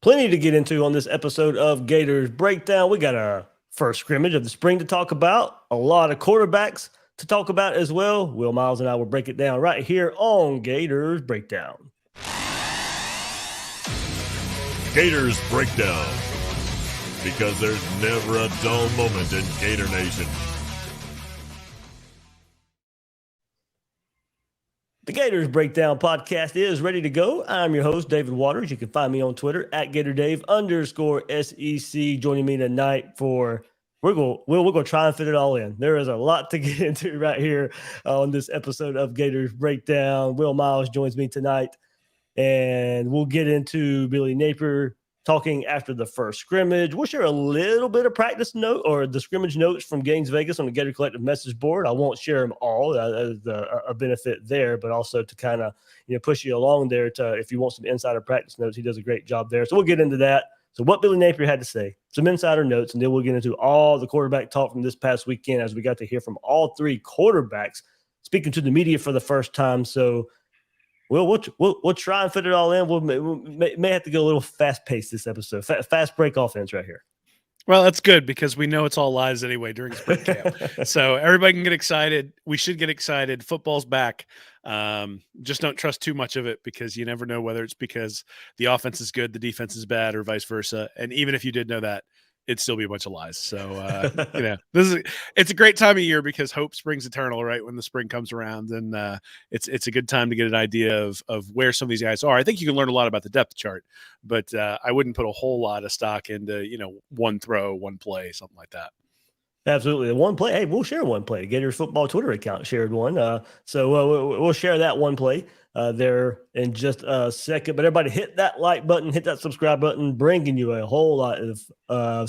Plenty to get into on this episode of Gators Breakdown. We got our first scrimmage of the spring to talk about, a lot of quarterbacks to talk about as well. Will Miles and I will break it down right here on Gators Breakdown. Gators Breakdown, because there's never a dull moment in Gator Nation. The Gators Breakdown podcast is ready to go. I'm your host, David Waters. You can find me on Twitter at GatorDave_SEC. Joining me tonight for we're going to try and fit it all in. There is a lot to get into right here on this episode of Gators Breakdown. Will Miles joins me tonight, and we'll get into Billy Napier talking after the first scrimmage. We'll share a little bit of practice note or the scrimmage notes from Gaines Vegas on the Gator Collective message board. I won't share them all. As a benefit there, but also to kind of push you along there to if you want some insider practice notes. He does a great job there. So we'll get into that. So what Billy Napier had to say, some insider notes, and then we'll get into all the quarterback talk from this past weekend as we got to hear from all three quarterbacks speaking to the media for the first time. So we'll try and fit it all in. We may have to go a little fast-paced this episode. Fast break offense right here. Well, that's good because we know it's all lies anyway during spring camp. So everybody can get excited. We should get excited. Football's back. Just don't trust too much of it because you never know whether it's because the offense is good, the defense is bad, or vice versa. And even if you did know that, it'd still be a bunch of lies. So, it's a great time of year because hope springs eternal, right? When the spring comes around, and it's a good time to get an idea of where some of these guys are. I think you can learn a lot about the depth chart, but I wouldn't put a whole lot of stock into, one throw, one play, something like that. Absolutely. One play. Hey, we'll share one play. Gators football Twitter account shared one. So we'll share that one play there in just a second. But everybody hit that like button, hit that subscribe button, bringing you a whole lot of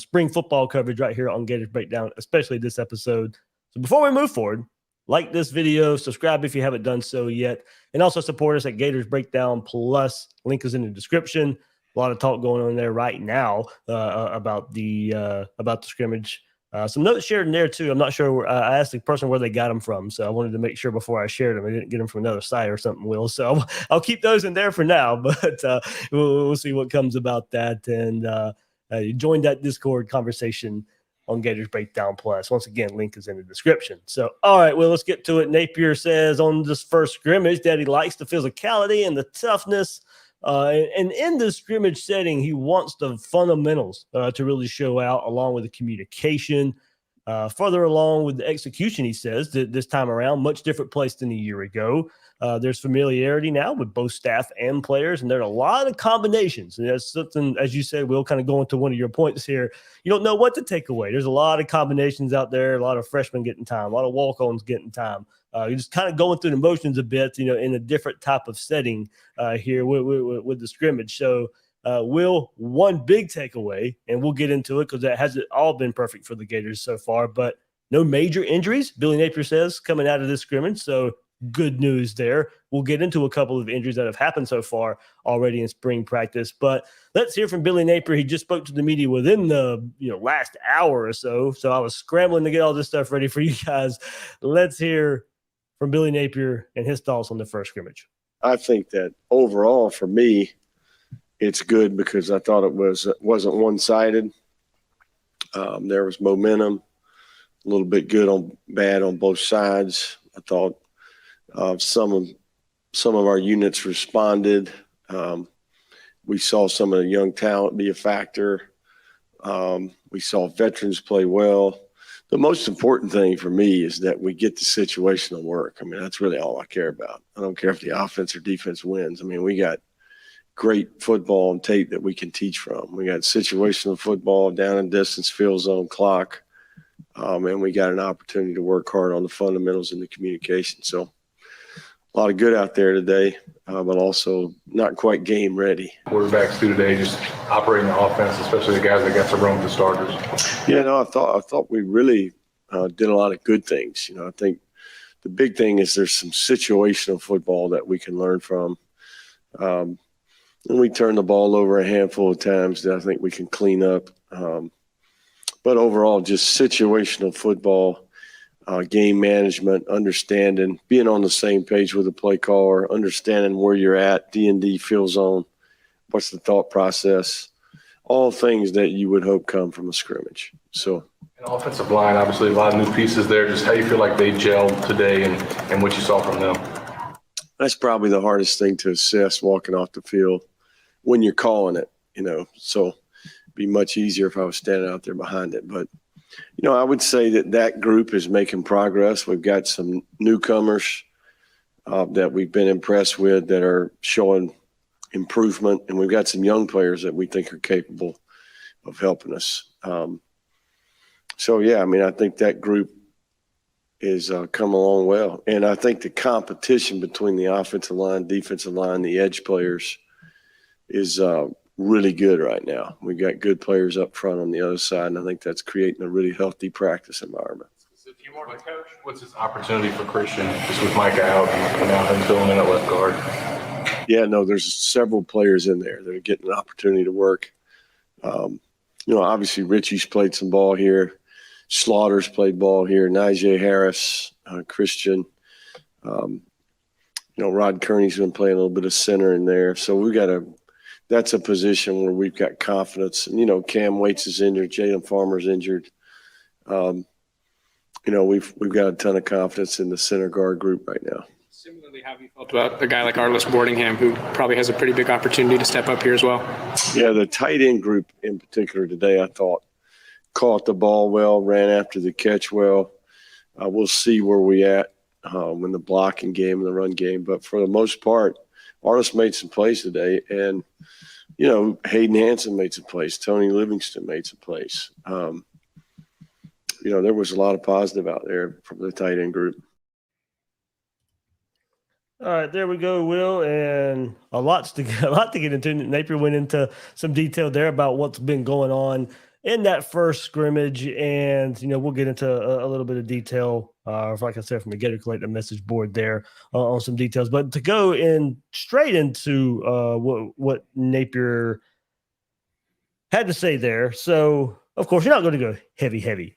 spring football coverage right here on Gators Breakdown, especially this episode. So before we move forward, like this video, subscribe if you haven't done so yet, and also support us at Gators Breakdown Plus. Link is in the description. A lot of talk going on there right now about the scrimmage. Some notes shared in there too. I'm not sure. I asked the person where they got them from, so I wanted to make sure before I shared them, I didn't get them from another site or something. Will, so I'll keep those in there for now, but we'll see what comes about that. And you join that Discord conversation on Gators Breakdown Plus. Once again, link is in the description. So, all right, well, let's get to it. Napier says on this first scrimmage that he likes the physicality and the toughness. And in the scrimmage setting, he wants the fundamentals to really show out, along with the communication. Further along with the execution, he says that this time around, much different place than a year ago. There's familiarity now with both staff and players, and there are a lot of combinations. And that's something, as you said, we'll kind of go into one of your points here. You don't know what to take away. There's a lot of combinations out there, a lot of freshmen getting time, a lot of walk-ons getting time. You're just kind of going through the motions a bit, in a different type of setting here with the scrimmage. So, one big takeaway, and we'll get into it because that hasn't all been perfect for the Gators so far, but no major injuries, Billy Napier says, coming out of this scrimmage. So good news there. We'll get into a couple of injuries that have happened so far already in spring practice, but let's hear from Billy Napier. He just spoke to the media within the last hour or so. So I was scrambling to get all this stuff ready for you guys. Let's hear from Billy Napier and his thoughts on the first scrimmage. I think that overall for me, it's good because I thought it wasn't one-sided. There was momentum, a little bit bad on both sides. I thought some of our units responded. We saw some of the young talent be a factor. We saw veterans play well. The most important thing for me is that we get the situational work. I mean, that's really all I care about. I don't care if the offense or defense wins. I mean, we got great football on tape that we can teach from. We got situational football, down and distance, field zone, clock, and we got an opportunity to work hard on the fundamentals and the communication. So a lot of good out there today, but also not quite game ready. Quarterbacks do today, just operating the offense, especially the guys that got to roam the starters. Yeah, no, I thought we really did a lot of good things. I think the big thing is there's some situational football that we can learn from. And we turned the ball over a handful of times that I think we can clean up. But overall, just situational football. Game management, understanding, being on the same page with the play caller, understanding where you're at, D&D field zone, what's the thought process. all things that you would hope come from a scrimmage. So, And offensive line, obviously a lot of new pieces there. Just how you feel like they gelled today and what you saw from them. that's probably the hardest thing to assess walking off the field when you're calling it, So it'd be much easier if I was standing out there behind it. But, I would say that group is making progress. We've got some newcomers that we've been impressed with that are showing improvement, and we've got some young players that we think are capable of helping us. I think that group is come along well. And I think the competition between the offensive line, defensive line, the edge players is really good right now. We've got good players up front on the other side, and I think that's creating a really healthy practice environment. If you want to coach, what's his opportunity for Christian just with Micah out and now him filling in at left guard? Yeah, no, there's several players in there that are getting an opportunity to work. Obviously Richie's played some ball here. Slaughter's played ball here. Najee Harris, Christian. Rod Kearney's been playing a little bit of center in there. So that's a position where we've got confidence. And, Cam Waits is injured. Jalen Farmer's injured. We've got a ton of confidence in the center guard group right now. Similarly, how have you felt about a guy like Arliss Boardingham, who probably has a pretty big opportunity to step up here as well? Yeah, the tight end group in particular today, I thought, caught the ball well, ran after the catch well. We'll see where we at in the blocking game and the run game. But for the most part, Arliss made some plays today. And, Hayden Hanson made some plays. Tony Livingston made some plays. There was a lot of positive out there from the tight end group. All right, there we go, Will, and a lot to get into. Napier went into some detail there about what's been going on in that first scrimmage, and we'll get into a little bit of detail, like I said, from the Gator Collective message board there on some details. But to go in straight into what Napier had to say there, so. Of course, you're not going to go heavy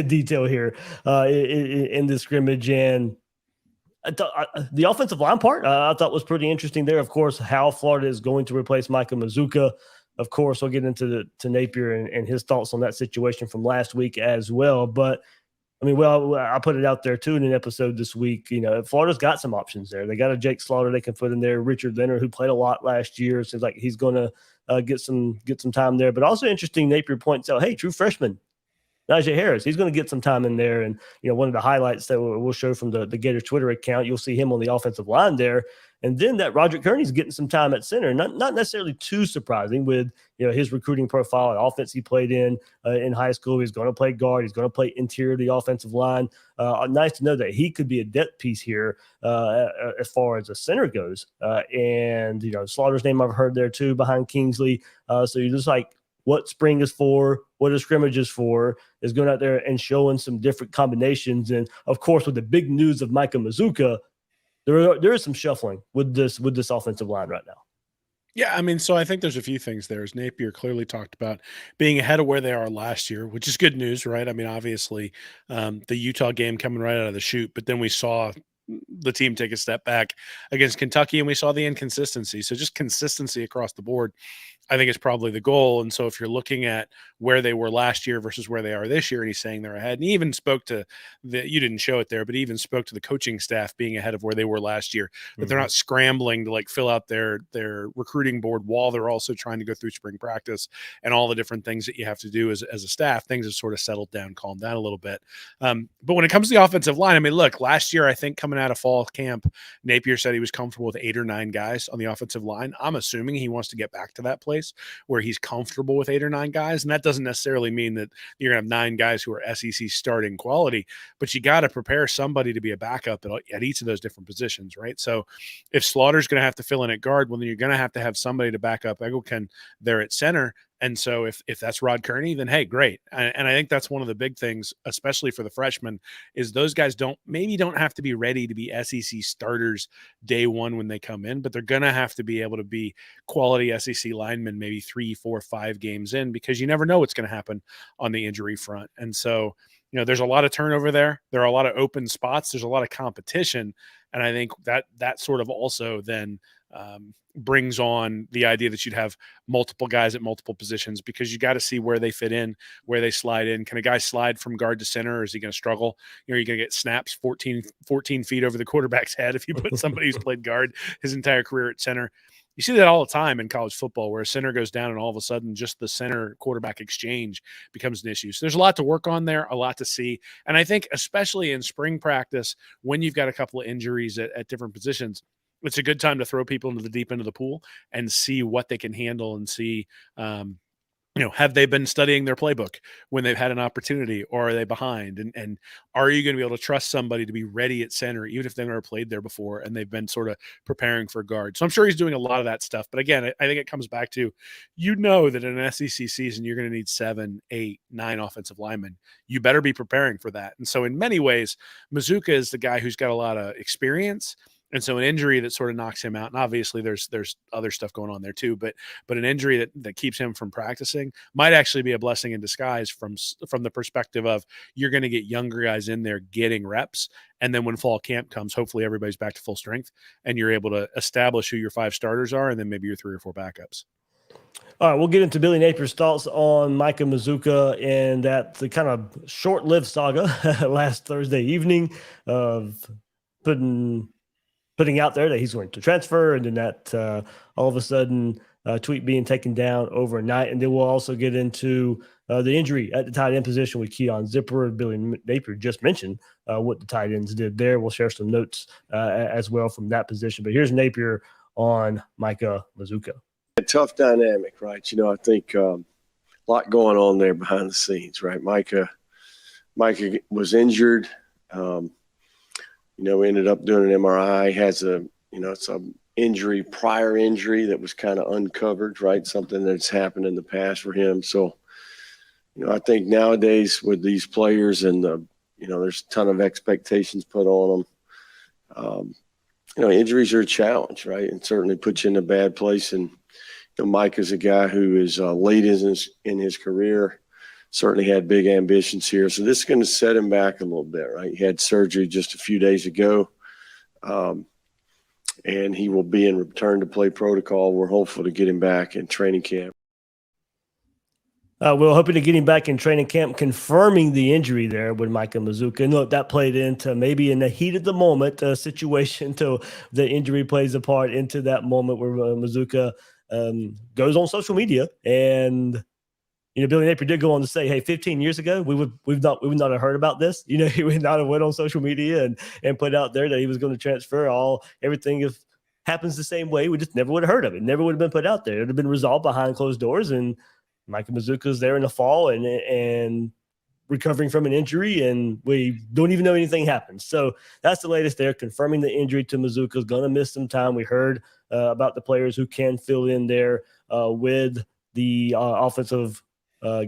detail here in this scrimmage. And the offensive line part I thought was pretty interesting there. Of course, how Florida is going to replace Micah Mazuka. Of course, we'll get into Napier and his thoughts on that situation from last week as well. But, I put it out there, too, in an episode this week. Florida's got some options there. They got a Jake Slaughter they can put in there. Richard Leonard, who played a lot last year. Seems like he's going to get some time there. But also interesting, Napier points out, hey, true freshman, Najee Harris, he's going to get some time in there. And, one of the highlights that we'll show from the Gator Twitter account, you'll see him on the offensive line there. And then that Roderick Kearney's getting some time at center. Not necessarily too surprising with, his recruiting profile and offense he played in high school. He's going to play guard. He's going to play interior of the offensive line. Nice to know that he could be a depth piece here as far as the center goes. And Slaughter's name I've heard there too behind Kingsley. So you're just like, what spring is for, what a scrimmage is for, is going out there and showing some different combinations. And, of course, with the big news of Micah Mazuka, there is some shuffling with this offensive line right now. Yeah, so I think there's a few things there. As Napier clearly talked about being ahead of where they are last year, which is good news, right? Obviously, the Utah game coming right out of the chute, but then we saw the team take a step back against Kentucky, and we saw the inconsistency. So just consistency across the board, I think, is probably the goal. And so if you're looking at where they were last year versus where they are this year, and he's saying they're ahead, and he even spoke to you didn't show it there, but he even spoke to the coaching staff being ahead of where they were last year, that they're not scrambling to fill out their recruiting board while they're also trying to go through spring practice and all the different things that you have to do as a staff. Things have sort of settled down, calmed down a little bit. But when it comes to the offensive line, look, last year, I think coming out of fall camp, Napier said he was comfortable with 8 or 9 guys on the offensive line. I'm assuming he wants to get back to that place where he's comfortable with 8 or 9 guys. And that doesn't necessarily mean that you're going to have 9 guys who are SEC starting quality, but you got to prepare somebody to be a backup at each of those different positions, right? So if Slaughter's going to have to fill in at guard, well, then you're going to have somebody to back up Eggleton there at center. And so if that's Rod Kearney, then hey, great. And I think that's one of the big things, especially for the freshmen, is those guys don't have to be ready to be SEC starters day one when they come in, but they're going to have to be able to be quality SEC linemen maybe 3, 4, 5 games in, because you never know what's going to happen on the injury front. And so, there's a lot of turnover there. There are a lot of open spots. There's a lot of competition. And I think that sort of also then brings on the idea that you'd have multiple guys at multiple positions, because you got to see where they fit in, where they slide in. Can a guy slide from guard to center, or is he going to struggle? You know, you're going to get snaps 14 feet over the quarterback's head if you put somebody who's played guard his entire career at center. You see that all the time in college football, where a center goes down and all of a sudden just the center quarterback exchange becomes an issue. So there's a lot to work on there, a lot to see. And I think especially in spring practice, when you've got a couple of injuries at different positions, it's a good time to throw people into the deep end of the pool and see what they can handle, and see, have they been studying their playbook when they've had an opportunity, or are they behind? And are you going to be able to trust somebody to be ready at center, even if they've never played there before and they've been sort of preparing for guard? So I'm sure he's doing a lot of that stuff. But again, I think it comes back to, that in an SEC season, you're going to need 7, 8, 9 offensive linemen. You better be preparing for that. And so in many ways, Mazuka is the guy who's got a lot of experience. And so an injury that sort of knocks him out, and obviously there's other stuff going on there too, but an injury that keeps him from practicing might actually be a blessing in disguise from the perspective of, you're going to get younger guys in there getting reps. And then when fall camp comes, hopefully everybody's back to full strength and you're able to establish who your 5 starters are, and then maybe your 3 or 4 backups. All right, we'll get into Billy Napier's thoughts on Micah Mazuka and the kind of short-lived saga last Thursday evening of putting out there that he's going to transfer, and then that all of a sudden tweet being taken down overnight. And then we'll also get into the injury at the tight end position with Keon Zipper. Billy Napier just mentioned what the tight ends did there. We'll share some notes as well from that position. But here's Napier on Micah Mazuka. A tough dynamic, right? I think a lot going on there behind the scenes, right? Micah was injured. Ended up doing an MRI, has it's a prior injury that was kind of uncovered, right? Something that's happened in the past for him. So, I think nowadays with these players and there's a ton of expectations put on them. Injuries are a challenge, right? And certainly put you in a bad place. And, Mike is a guy who is late in his career. Certainly had big ambitions here. So this is going to set him back a little bit, right? He had surgery just a few days ago, and he will be in return to play protocol. We're hopeful to get him back in training camp. We're hoping to get him back in training camp, confirming the injury there with Micah Mazuka. And look, that played into maybe in the heat of the moment situation till the injury plays a part into that moment where Mazuka goes on social media. And Billy Napier did go on to say, hey, 15 years ago, we would not have heard about this. He would not have went on social media and put out there that he was going to transfer. Everything if happens the same way, we just never would have heard of it. Never would have been put out there. It would have been resolved behind closed doors. And Micah Mazuka's there in the fall and recovering from an injury, and we don't even know anything happened. So that's the latest there, confirming the injury to Mazuka. Is going to miss some time. We heard about the players who can fill in there with the offensive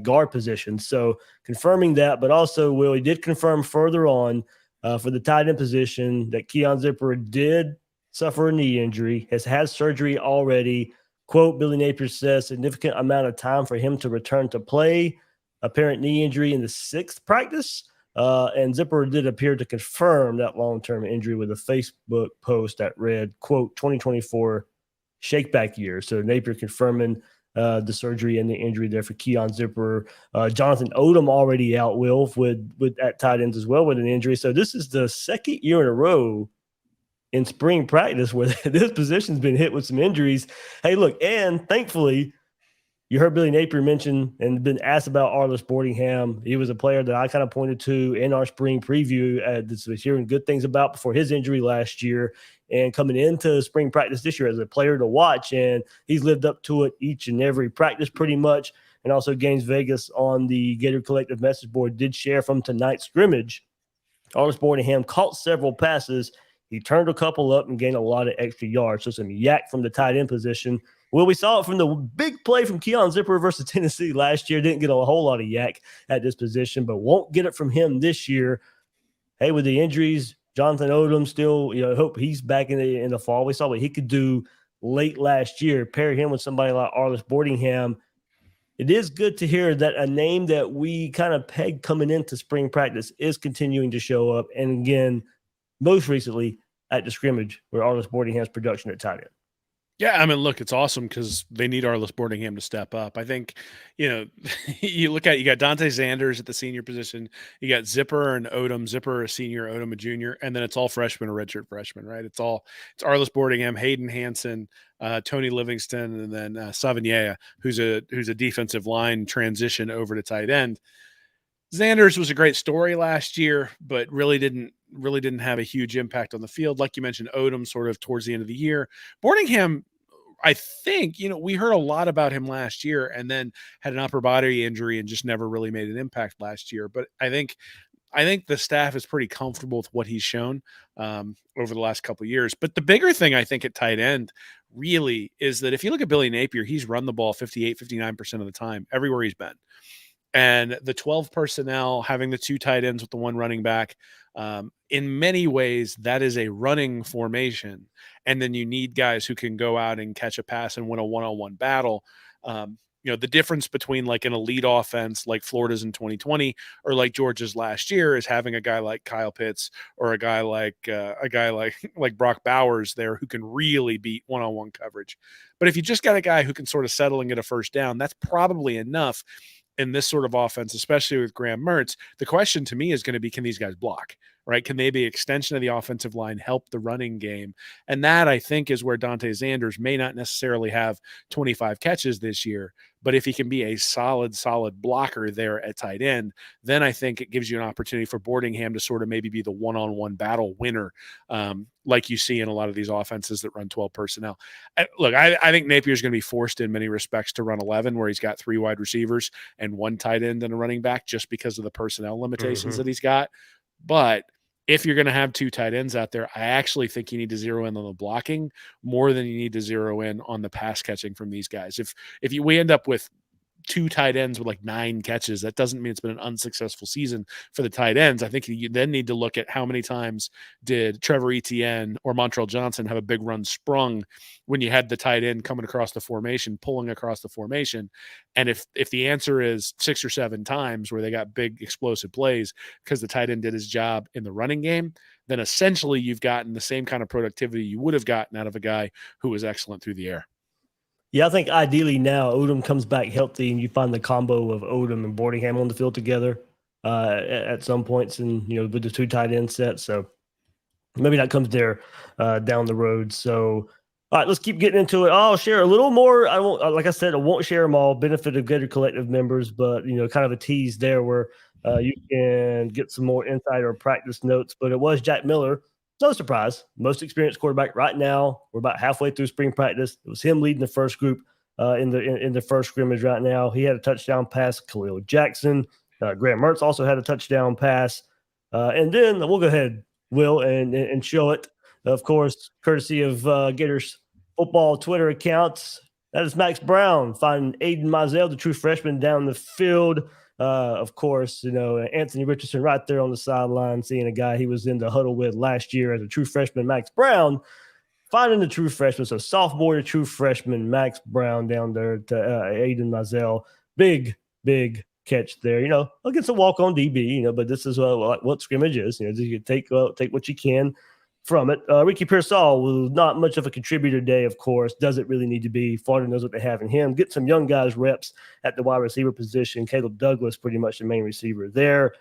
guard position. So confirming that, but also he did confirm further on for the tight end position that Keon Zipper did suffer a knee injury, has had surgery already. Quote, Billy Napier says, significant amount of time for him to return to play, apparent knee injury in the 6th practice. And Zipper did appear to confirm that long-term injury with a Facebook post that read, quote, 2024 shakeback year. So Napier confirming the surgery and the injury there for Keon Zipper. Jonathan Odom already out, with at tight ends as well with an injury. So this is the 2nd year in a row in spring practice where this position's been hit with some injuries. Hey, look, and thankfully, you heard Billy Napier mention and been asked about Arliss Boardingham. He was a player that I kind of pointed to in our spring preview. Was hearing good things about before his injury last year, and coming into spring practice this year as a player to watch. And he's lived up to it each and every practice pretty much. And also Gaines Vegas on the Gator Collective message board did share from tonight's scrimmage. Arliss Boardingham caught several passes. He turned a couple up and gained a lot of extra yards. So some yak from the tight end position. Well, we saw it from the big play from Keon Zipper versus Tennessee last year. Didn't get a whole lot of yak at this position, but won't get it from him this year. Hey, with the injuries, Jonathan Odom still, hope he's back in the fall. We saw what he could do late last year. Pair him with somebody like Arliss Boardingham. It is good to hear that a name that we kind of pegged coming into spring practice is continuing to show up. And again, most recently at the scrimmage where Arliss Boardingham's production at tight end. Yeah, I mean, look, it's awesome because they need Arliss Boardingham to step up. I think, you got Dante Sanders at the senior position, you got Zipper and Odom, Zipper a senior, Odom a junior, and then it's all freshmen or redshirt freshmen, right? It's Arliss Boardingham, Hayden Hansen, Tony Livingston, and then Savigny, who's a defensive line transition over to tight end. Sanders was a great story last year, but really didn't have a huge impact on the field. Like you mentioned, Odom sort of towards the end of the year. Boardingham, I think, we heard a lot about him last year and then had an upper body injury and just never really made an impact last year. But I think the staff is pretty comfortable with what he's shown over the last couple of years. But the bigger thing I think at tight end really is that if you look at Billy Napier, he's run the ball 58, 59% of the time everywhere he's been. And the 12 personnel, having the 2 tight ends with the 1 running back, in many ways, that is a running formation. And then you need guys who can go out and catch a pass and win a one-on-one battle. The difference between like an elite offense like Florida's in 2020 or like Georgia's last year is having a guy like Kyle Pitts or a guy like Brock Bowers there who can really beat one-on-one coverage. But if you just got a guy who can sort of settle and get a first down, that's probably enough in this sort of offense, especially with Graham Mertz. The question to me is going to be, can these guys block, right? Can they be extension of the offensive line, help the running game? And that, I think, is where Dante Sanders may not necessarily have 25 catches this year, but if he can be a solid blocker there at tight end, then I think it gives you an opportunity for Boardingham to sort of maybe be the one-on-one battle winner, like you see in a lot of these offenses that run 12 personnel. I think Napier's going to be forced in many respects to run 11, where he's got 3 wide receivers and 1 tight end and a running back just because of the personnel limitations that he's got. But if you're going to have 2 tight ends out there, I actually think you need to zero in on the blocking more than you need to zero in on the pass catching from these guys. If we end up with 2 tight ends with like 9 catches, that doesn't mean it's been an unsuccessful season for the tight ends. I think you then need to look at how many times did Trevor Etienne or Montrell Johnson have a big run sprung when you had the tight end coming across the formation, pulling across the formation. And if the answer is 6 or 7 times where they got big explosive plays because the tight end did his job in the running game, then essentially you've gotten the same kind of productivity you would have gotten out of a guy who was excellent through the air. Yeah, I think ideally now Odom comes back healthy and you find the combo of Odom and Boardingham on the field together at some points, and with the 2 tight end sets. So maybe that comes there down the road. So all right, let's keep getting into it. I'll share a little more. I won't, like I said, I won't share them all. Benefit of Gator Collective members, but kind of a tease there where you can get some more insight or practice notes. But it was Jack Miller. No surprise, most experienced quarterback right now. We're about halfway through spring practice. It was him leading the first group in the first scrimmage right now. He had a touchdown pass. Khalil Jackson, Graham Mertz also had a touchdown pass. And then we'll go ahead, Will, and show it. Of course, courtesy of Gators football Twitter accounts. That is Max Brown finding Aiden Mizell, the true freshman, down the field. Of course, Anthony Richardson right there on the sideline, seeing a guy he was in the huddle with last year as a true freshman, Max Brown, finding the true freshman. So sophomore to true freshman, Max Brown down there to Aiden Mizell. Big catch there, against a walk-on DB, but this is what scrimmage is. You take what you can from it. Ricky Pearsall was not much of a contributor today, of course. Doesn't really need to be. Florida knows what they have in him. Get some young guys reps at the wide receiver position. Caleb Douglas, pretty much the main receiver there.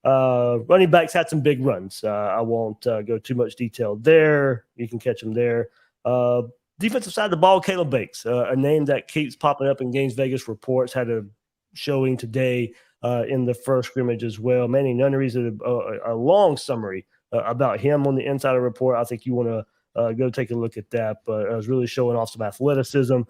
Running backs had some big runs. I won't go too much detail there. You can catch them there. Defensive side of the ball, Caleb Bakes, a name that keeps popping up in Games Vegas reports, had a showing today in the first scrimmage as well. Manny Nunnery's a long summary about him on the Insider Report. I think you want to go take a look at that. But I was really showing off some athleticism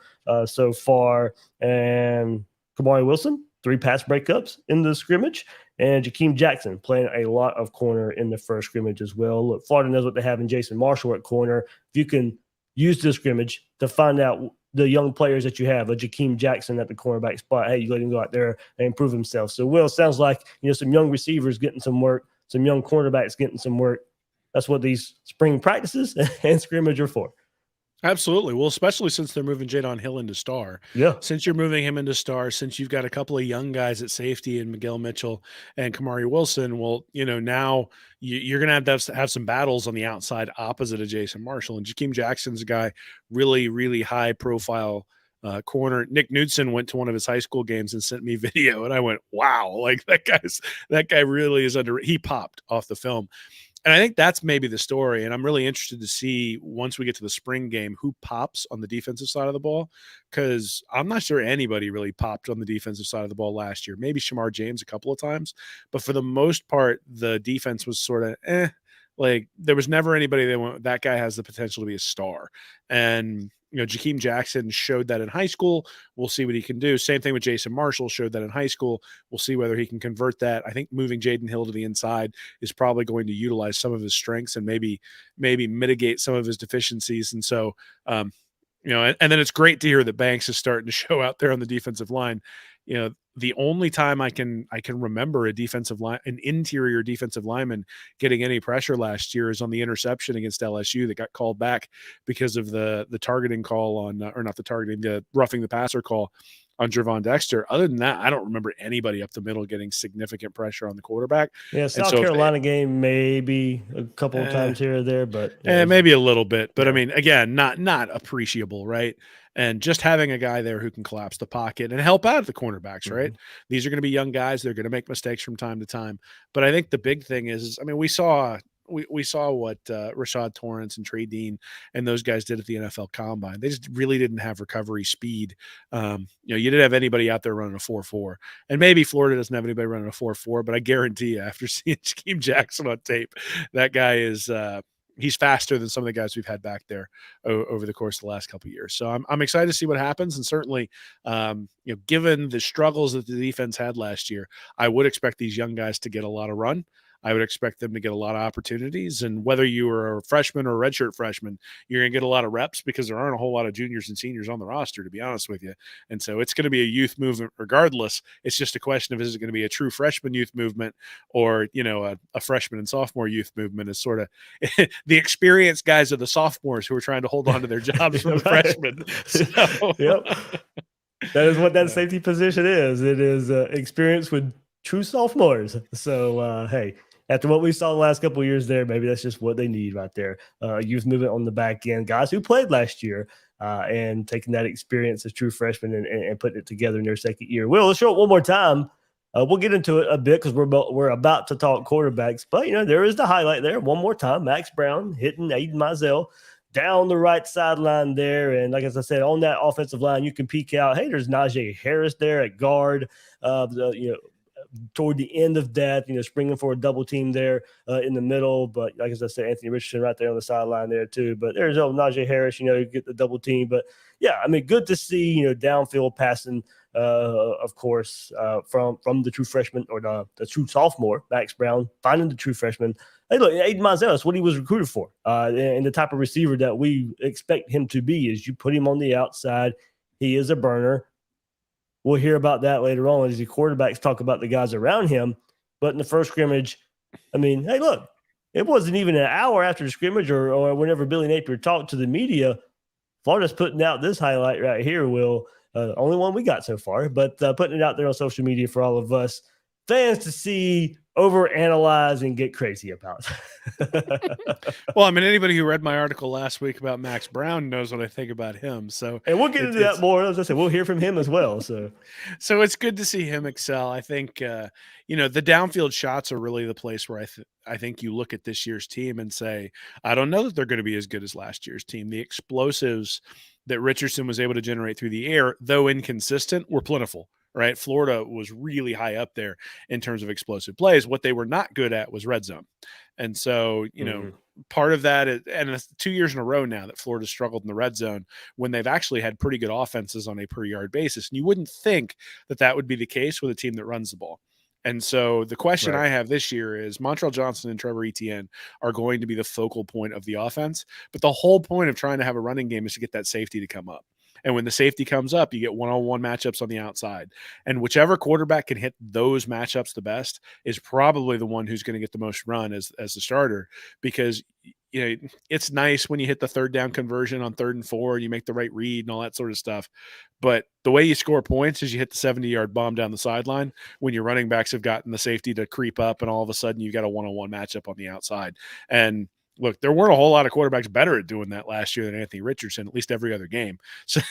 so far. And Kamari Wilson, 3 pass breakups in the scrimmage. And Jakeem Jackson playing a lot of corner in the first scrimmage as well. Look, Florida knows what they have in Jason Marshall at corner. If you can use the scrimmage to find out the young players that you have, a Jakeem Jackson at the cornerback spot, hey, you let him go out there and improve himself. So, Will, sounds like some young receivers getting some work, some young cornerbacks getting some work. That's what these spring practices and scrimmage are for. Absolutely. Well, especially since they're moving Jadon Hill into star. Yeah. Since you're moving him into star, since you've got a couple of young guys at safety and Miguel Mitchell and Kamari Wilson, well, now you're going to have some battles on the outside opposite of Jason Marshall. And Jakeem Jackson's a guy, really, really high profile corner. Nick Knudsen went to one of his high school games and sent me video, and I went, wow, like that guy really is he popped off the film. And I think that's maybe the story. And I'm really interested to see once we get to the spring game who pops on the defensive side of the ball, because I'm not sure anybody really popped on the defensive side of the ball last year. Maybe Shamar James a couple of times, but for the most part, the defense was sort of like there was never anybody that went, that guy has the potential to be a star. And Jakeem Jackson showed that in high school. We'll see what he can do. Same thing with Jason Marshall, showed that in high school. We'll see whether he can convert that. I think moving Jaden Hill to the inside is probably going to utilize some of his strengths and maybe mitigate some of his deficiencies. And so, and then it's great to hear that Banks is starting to show out there on the defensive line. The only time I can remember an interior defensive lineman getting any pressure last year is on the interception against LSU that got called back because of the targeting call on, or not the targeting, the roughing the passer call on Gervon Dexter. Other than that, I don't remember anybody up the middle getting significant pressure on the quarterback. Yeah, South Carolina game maybe a couple of times here or there, but maybe a little bit. But I mean, again, not appreciable, right? And just having a guy there who can collapse the pocket and help out the cornerbacks, right? These are going to be young guys. They're going to make mistakes from time to time. But I think the big thing is, I mean, we saw what Rashad Torrance and Trey Dean and those guys did at the NFL Combine. They just really didn't have recovery speed. You didn't have anybody out there running a 4.4, and maybe Florida doesn't have anybody running a 4.4. But I guarantee you, after seeing Jakeem Jackson on tape, that guy is he's faster than some of the guys we've had back there over the course of the last couple of years. So I'm excited to see what happens. And certainly, given the struggles that the defense had last year, I would expect these young guys to get a lot of run. I would expect them to get a lot of opportunities. And whether you are a freshman or a redshirt freshman, you're going to get a lot of reps because there aren't a whole lot of juniors and seniors on the roster, to be honest with you. And so it's going to be a youth movement regardless. It's just a question of, is it going to be a true freshman youth movement or, a freshman and sophomore youth movement? Is sort of the experienced guys are the sophomores who are trying to hold on to their jobs from the freshmen. So. Yep. That is what that safety position is. It is experience with true sophomores. So, hey, after what we saw the last couple of years there, maybe that's just what they need right there. Youth movement on the back end, guys who played last year and taking that experience as true freshmen and putting it together in their second year. Will, let's show it one more time. We'll get into it a bit because we're about to talk quarterbacks. But, there is the highlight there. One more time, Max Brown hitting Aiden Mizell down the right sideline there. And like as I said, on that offensive line, you can peek out. Hey, there's Najee Harris there at guard. Toward the end of that, springing for a double team there in the middle. But like as I said, Anthony Richardson right there on the sideline there too. But there's Najee Harris, you get the double team. But yeah, I mean, good to see, downfield passing, of course, from the true freshman or the true sophomore, Max Brown, finding the true freshman. Hey, look, Aiden Mizell, that's what he was recruited for. And the type of receiver that we expect him to be is you put him on the outside. He is a burner. We'll hear about that later on as the quarterbacks talk about the guys around him. But in the first scrimmage, I mean, hey, look, it wasn't even an hour after the scrimmage or whenever Billy Napier talked to the media. Florida's putting out this highlight right here, Will. Only one we got so far, but putting it out there on social media for all of us fans to see, overanalyze, and get crazy about. Well, I mean, anybody who read my article last week about Max Brown knows what I think about him. So, and we'll get into that more. As I said, we'll hear from him as well. So it's good to see him excel. I think, the downfield shots are really the place where I think you look at this year's team and say, I don't know that they're going to be as good as last year's team. The explosives that Richardson was able to generate through the air, though inconsistent, were plentiful. Right. Florida was really high up there in terms of explosive plays. What they were not good at was red zone. And so, part of that is, and it's 2 years in a row now that Florida struggled in the red zone when they've actually had pretty good offenses on a per yard basis. And you wouldn't think that would be the case with a team that runs the ball. And so the question I have this year is Montrell Johnson and Trevor Etienne are going to be the focal point of the offense. But the whole point of trying to have a running game is to get that safety to come up. And when the safety comes up, you get one-on-one matchups on the outside. And whichever quarterback can hit those matchups the best is probably the one who's going to get the most run as the starter, because it's nice when you hit the third down conversion on 3rd and 4 and you make the right read and all that sort of stuff. But the way you score points is you hit the 70-yard bomb down the sideline when your running backs have gotten the safety to creep up, and all of a sudden you got a one-on-one matchup on the outside. And look, there weren't a whole lot of quarterbacks better at doing that last year than Anthony Richardson, at least every other game. So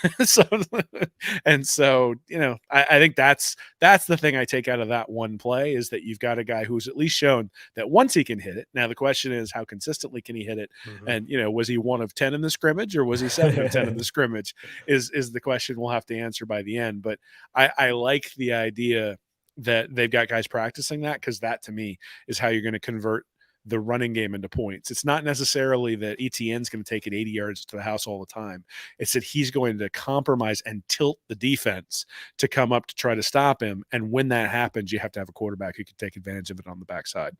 I think that's the thing I take out of that one play, is that you've got a guy who's at least shown that once he can hit it. Now the question is, how consistently can he hit it? Mm-hmm. And was he 1 of 10 in the scrimmage, or was he 7 of 10 in the scrimmage? Is the question we'll have to answer by the end. But I like the idea that they've got guys practicing that, because that to me is how you're going to convert the running game into points. It's not necessarily that ETN's going to take it 80 yards to the house all the time. It's that he's going to compromise and tilt the defense to come up to try to stop him. And when that happens, you have to have a quarterback who can take advantage of it on the backside.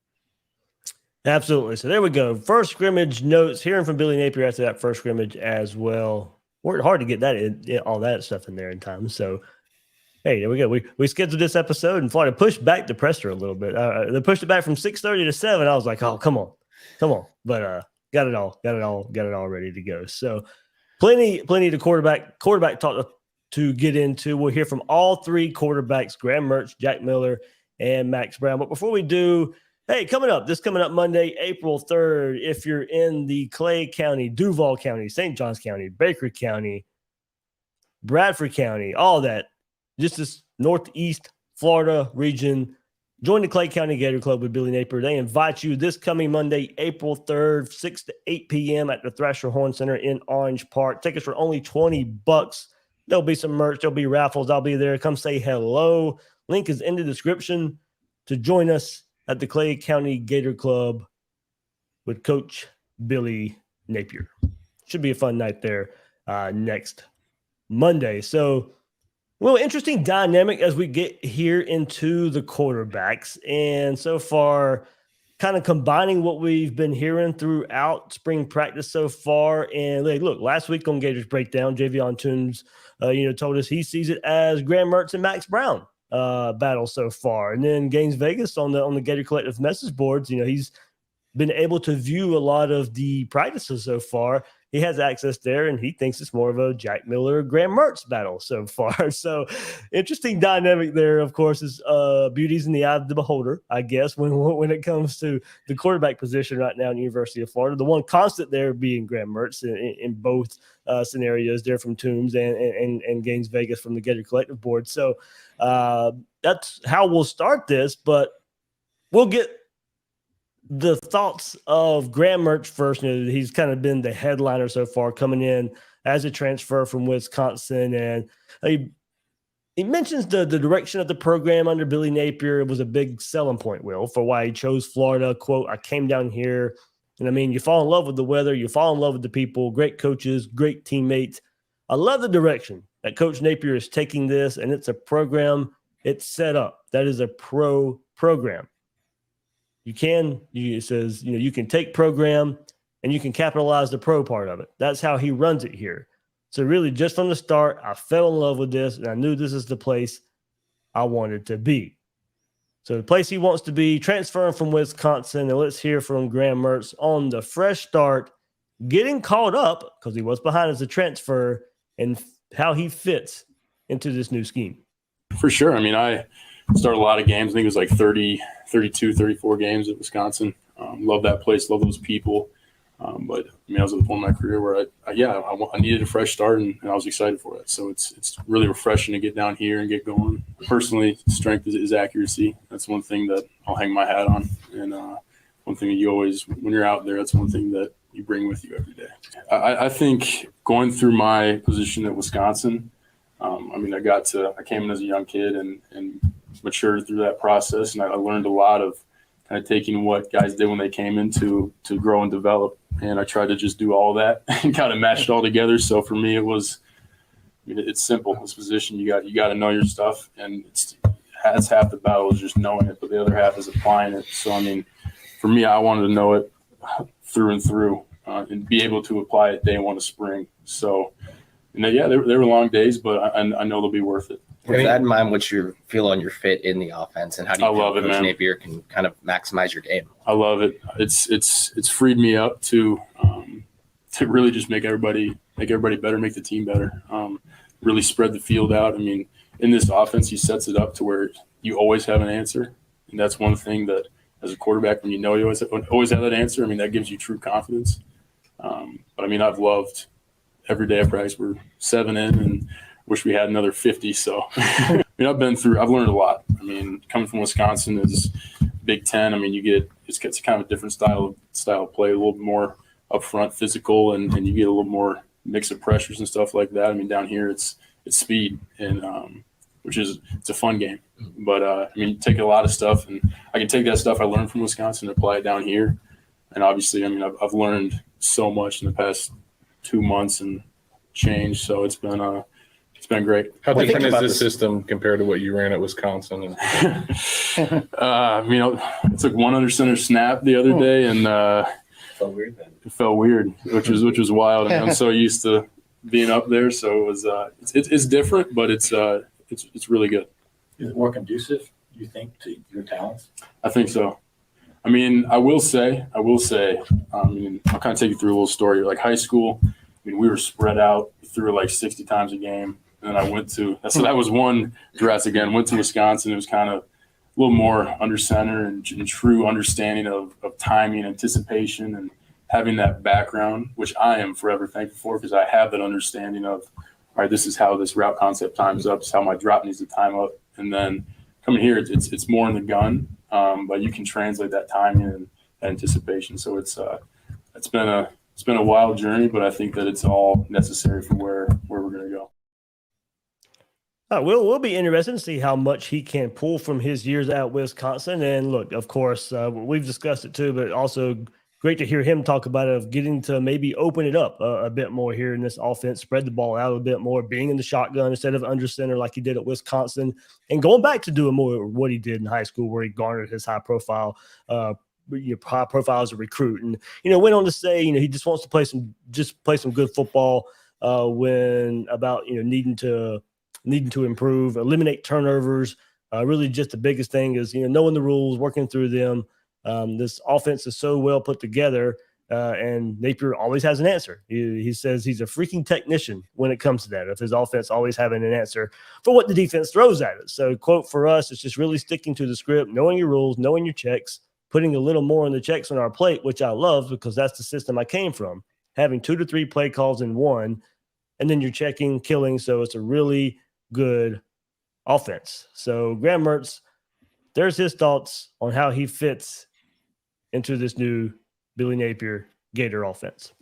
Absolutely. So there we go. First scrimmage notes, hearing from Billy Napier after that first scrimmage as well. Worked hard to get that in, all that stuff in there in time. So hey, there we go. We scheduled this episode, and Florida pushed back the presser a little bit. They pushed it back from 6:30 to 7. I was like, oh, come on. But got it all ready to go. So plenty to quarterback talk to get into. We'll hear from all 3 quarterbacks: Graham Mertz, Jack Miller, and Max Brown. But before we do, hey, coming up Monday, April 3rd, if you're in the Clay County, Duval County, St. Johns County, Baker County, Bradford County, all that, just this Northeast Florida region, join the Clay County Gator Club with Billy Napier. They invite you this coming Monday, April 3rd, 6 to 8 p.m. at the Thrasher Horn Center in Orange Park. Tickets for only $20. There'll be some merch. There'll be raffles. I'll be there. Come say hello. Link is in the description to join us at the Clay County Gator Club with Coach Billy Napier. Should be a fun night there next Monday. So, well, interesting dynamic as we get here into the quarterbacks. And so far, kind of combining what we've been hearing throughout spring practice so far. And look, last week on Gators Breakdown, Javion Toombs, told us he sees it as Graham Mertz and Max Brown battle so far. And then Gaines Vegas on the Gator Collective message boards, he's been able to view a lot of the practices so far. He has access there, and he thinks it's more of a Jack Miller, Graham Mertz battle so far. So interesting dynamic there, of course, is beauty's in the eye of the beholder, I guess, when it comes to the quarterback position right now in the University of Florida. The one constant there being Graham Mertz in both scenarios there from Toombs and Gaines Vegas from the Gator Collective board. So that's how we'll start this, but we'll get the thoughts of Graham Mertz first. He's kind of been the headliner so far, coming in as a transfer from Wisconsin. And he mentions the direction of the program under Billy Napier. It was a big selling point, Will, for why he chose Florida. Quote, I came down here, and you fall in love with the weather, you fall in love with the people, great coaches, great teammates. I love the direction that Coach Napier is taking this, and it's a program, it's set up. That is a pro program. It says, you can take program and you can capitalize the pro part of it. That's how he runs it here. So really, just from the start, I fell in love with this, and I knew this is the place I wanted to be. So the place he wants to be, transferring from Wisconsin. And let's hear from Graham Mertz on the fresh start, getting caught up because he was behind as a transfer, and how he fits into this new scheme. For sure. I started a lot of games. I think it was like 32, 34 games at Wisconsin. Love that place, love those people. But I was at the point in my career where I needed a fresh start, and I was excited for it. So it's really refreshing to get down here and get going. Personally, strength is accuracy. That's one thing that I'll hang my hat on. And one thing that you always, when you're out there, that's one thing that you bring with you every day. I think going through my position at Wisconsin, I came in as a young kid and matured through that process, and I learned a lot of kind of taking what guys did when they came in to grow and develop, and I tried to just do all that and kind of match it all together. So for me, it's simple. This position, you got to know your stuff, and that's half the battle is just knowing it, but the other half is applying it. So for me, I wanted to know it through and through, and be able to apply it day one of spring. So. And there were long days, but I know they'll be worth it. With that in mind, what's your feel on your fit in the offense, and how do you love feel it, Coach man. Napier can kind of maximize your game? I love it. It's freed me up to really just make everybody better, make the team better. Really spread the field out. I mean, in this offense, he sets it up to where you always have an answer, and that's one thing that as a quarterback, when you know you always have that answer, I mean, that gives you true confidence. But I mean, I've loved every day of practice. We're 7 in, and wish we had another 50. So, I mean, I've learned a lot. I mean, coming from Wisconsin is Big Ten. I mean, it's kind of a different style of play, a little bit more upfront, physical, and you get a little more mix of pressures and stuff like that. I mean, down here it's speed, and it's a fun game. But I mean, you take a lot of stuff, and I can take that stuff I learned from Wisconsin and apply it down here. And obviously, I mean, I've learned so much in the past 2 months and change. So it's been great. How Well, different think is about this this. system compared to what you ran at Wisconsin? You know, I took one under center snap the other day, and Felt weird then. it felt weird, which was wild. I mean, I'm so used to being up there, so it was it's different, but it's really good. Is it more conducive, do you think, to your talents? I think so. I mean, I will say, I mean, I'll kind of take you through a little story. Like high school, I mean, we were spread out through like 60 times a game. And then I went to, so that was one dress again, went to Wisconsin. It was kind of a little more under center and true understanding of timing, anticipation, and having that background, which I am forever thankful for because I have that understanding of, all right, this is how this route concept times up, this is how my drop needs to time up. And then coming here, it's more in the gun, but you can translate that timing and anticipation. So it's been a wild journey, but I think that it's all necessary for where we're going to go. We'll be interested to see how much he can pull from his years at Wisconsin. And look, of course, we've discussed it too, but also great to hear him talk about it, of getting to maybe open it up a bit more here in this offense, spread the ball out a bit more, being in the shotgun instead of under center like he did at Wisconsin, and going back to doing more of what he did in high school where he garnered his high profile as a recruit. And, went on to say, he just wants to play some good football when about, needing to improve, eliminate turnovers. Really just the biggest thing is, knowing the rules, working through them. This offense is so well put together, and Napier always has an answer. He says he's a freaking technician when it comes to that, of his offense always having an answer for what the defense throws at it. So, quote for us, it's just really sticking to the script, knowing your rules, knowing your checks, putting a little more on the checks on our plate, which I love because that's the system I came from, having 2 to 3 play calls in one, and then you're checking, killing. So it's a really good offense. So Graham Mertz, there's his thoughts on how he fits into this new Billy Napier Gator offense.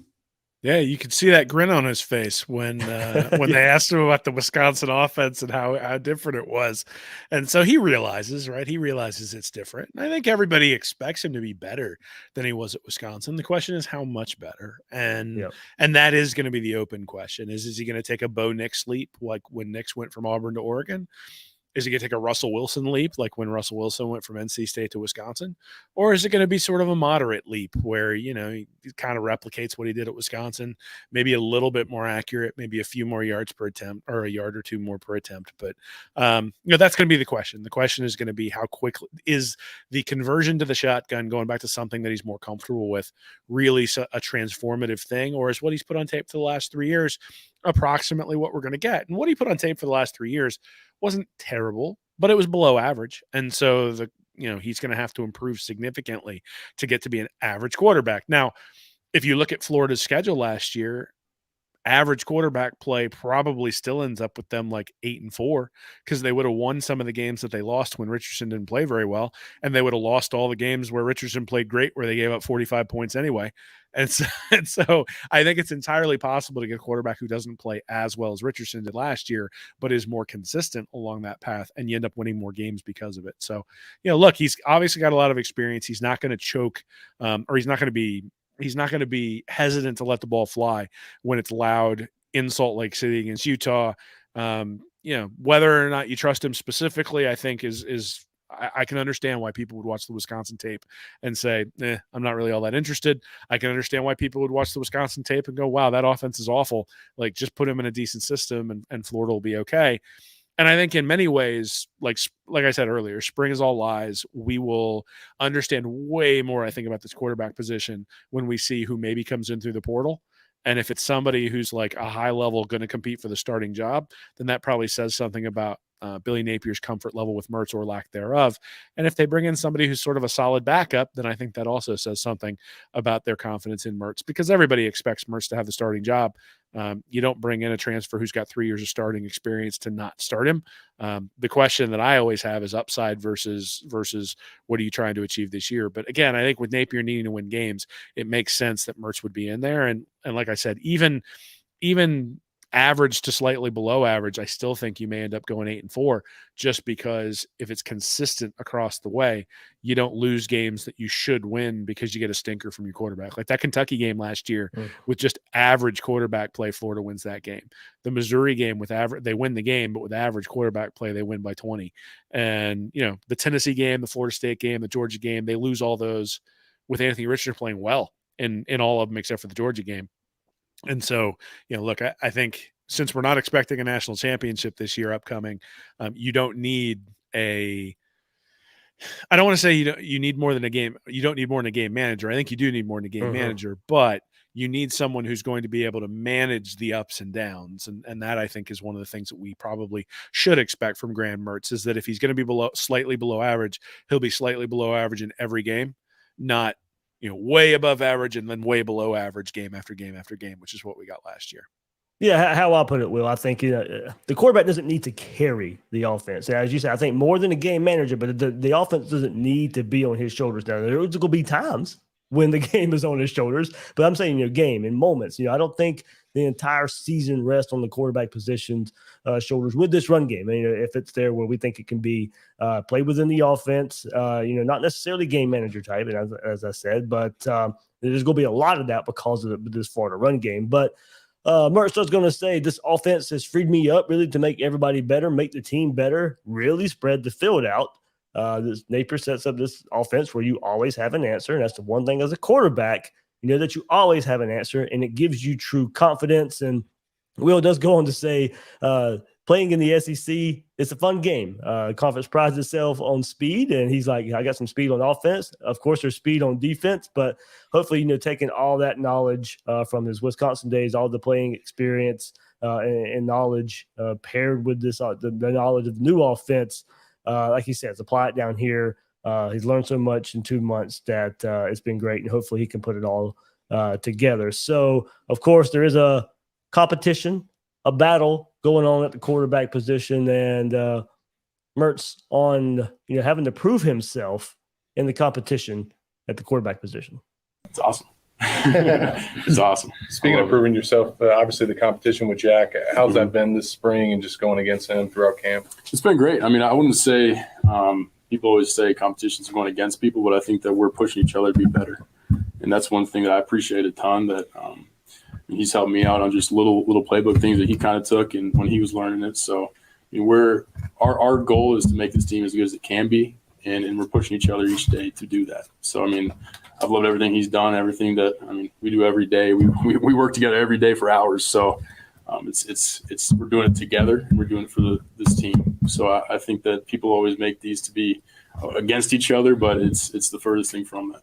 Yeah, you could see that grin on his face when they asked him about the Wisconsin offense and how different it was. And so he realizes, right? He realizes it's different. And I think everybody expects him to be better than he was at Wisconsin. The question is how much better. And that is going to be the open question. Is he going to take a Bo Nix leap like when Nix went from Auburn to Oregon? Is he going to take a Russell Wilson leap like when Russell Wilson went from NC State to Wisconsin? Or is it going to be sort of a moderate leap where, he kind of replicates what he did at Wisconsin, maybe a little bit more accurate, maybe a few more yards per attempt or a yard or two more per attempt. But, that's going to be the question. The question is going to be how quickly is the conversion to the shotgun, going back to something that he's more comfortable with, really a transformative thing? Or is what he's put on tape for the last 3 years approximately what we're going to get? And what he put on tape for the last 3 years wasn't terrible, but it was below average. And so he's going to have to improve significantly to get to be an average quarterback. Now, if you look at Florida's schedule last year, average quarterback play probably still ends up with them like 8-4 because they would have won some of the games that they lost when Richardson didn't play very well. And they would have lost all the games where Richardson played great, where they gave up 45 points anyway. And so I think it's entirely possible to get a quarterback who doesn't play as well as Richardson did last year, but is more consistent along that path, and you end up winning more games because of it. So, look, he's obviously got a lot of experience. He's not going to choke, or he's not going to be hesitant to let the ball fly when it's loud in Salt Lake City against Utah. Whether or not you trust him specifically, I think I can understand why people would watch the Wisconsin tape and say, I'm not really all that interested. I can understand why people would watch the Wisconsin tape and go, wow, that offense is awful. Like, just put him in a decent system and Florida will be okay. And I think in many ways, like I said earlier, spring is all lies. We will understand way more, I think, about this quarterback position when we see who maybe comes in through the portal. And if it's somebody who's like a high level going to compete for the starting job, then that probably says something about Billy Napier's comfort level with Mertz or lack thereof. And if they bring in somebody who's sort of a solid backup, then I think that also says something about their confidence in Mertz, because everybody expects Mertz to have the starting job. You don't bring in a transfer who's got 3 years of starting experience to not start him. The question that I always have is upside versus what are you trying to achieve this year? But again, I think with Napier needing to win games, it makes sense that Mertz would be in there. And like I said, even average to slightly below average, I still think you may end up going 8-4, just because if it's consistent across the way, you don't lose games that you should win because you get a stinker from your quarterback. Like that Kentucky game last year with just average quarterback play, Florida wins that game. The Missouri game with average, they win the game, but with average quarterback play, they win by 20. And, the Tennessee game, the Florida State game, the Georgia game, they lose all those with Anthony Richardson playing well in all of them except for the Georgia game. And so, look, I think since we're not expecting a national championship this year upcoming, you don't need I don't want to say you need more than a game. You don't need more than a game manager. I think you do need more than a game manager, but you need someone who's going to be able to manage the ups and downs. And that, I think, is one of the things that we probably should expect from Graham Mertz, is that if he's going to be slightly below average, he'll be slightly below average in every game, not way above average and then way below average game after game after game, which is what we got last year. Yeah, how I put it, Will, I think the quarterback doesn't need to carry the offense. As you said, I think more than a game manager, but the offense doesn't need to be on his shoulders. Now, there's going to be times when the game is on his shoulders, but I'm saying, game in moments. I don't think the entire season rests on the quarterback position's shoulders with this run game. If it's there where we think it can be played within the offense, not necessarily game manager type, and as I said, but there's going to be a lot of that because of this Florida run game. But Mertz was going to say, this offense has freed me up really to make everybody better, make the team better, really spread the field out. This Napier sets up this offense where you always have an answer, and that's the one thing as a quarterback, that you always have an answer, and it gives you true confidence. And Will does go on to say, playing in the SEC, it's a fun game. Conference prides itself on speed, and he's like, I got some speed on offense. Of course, there's speed on defense, but hopefully, taking all that knowledge from his Wisconsin days, all the playing experience and knowledge paired with this the knowledge of the new offense, like he says, apply it down here. He's learned so much in 2 months that it's been great, and hopefully he can put it all together. So, of course, there is a competition, a battle going on at the quarterback position, and Mertz on having to prove himself in the competition at the quarterback position. It's awesome. It's awesome. Speaking of proving yourself, obviously the competition with Jack, how's that been this spring and just going against him throughout camp? It's been great. I mean, I wouldn't say people always say competitions are going against people, but I think that we're pushing each other to be better. And that's one thing that I appreciate a ton, that he's helped me out on just little playbook things that he kind of took and when he was learning it. So our goal is to make this team as good as it can be, and we're pushing each other each day to do that. So, I mean, I've loved everything he's done, everything that, we do every day. We work together every day for hours. So it's we're doing it together, and we're doing it for this team. So I think that people always make these to be against each other, but it's the furthest thing from that.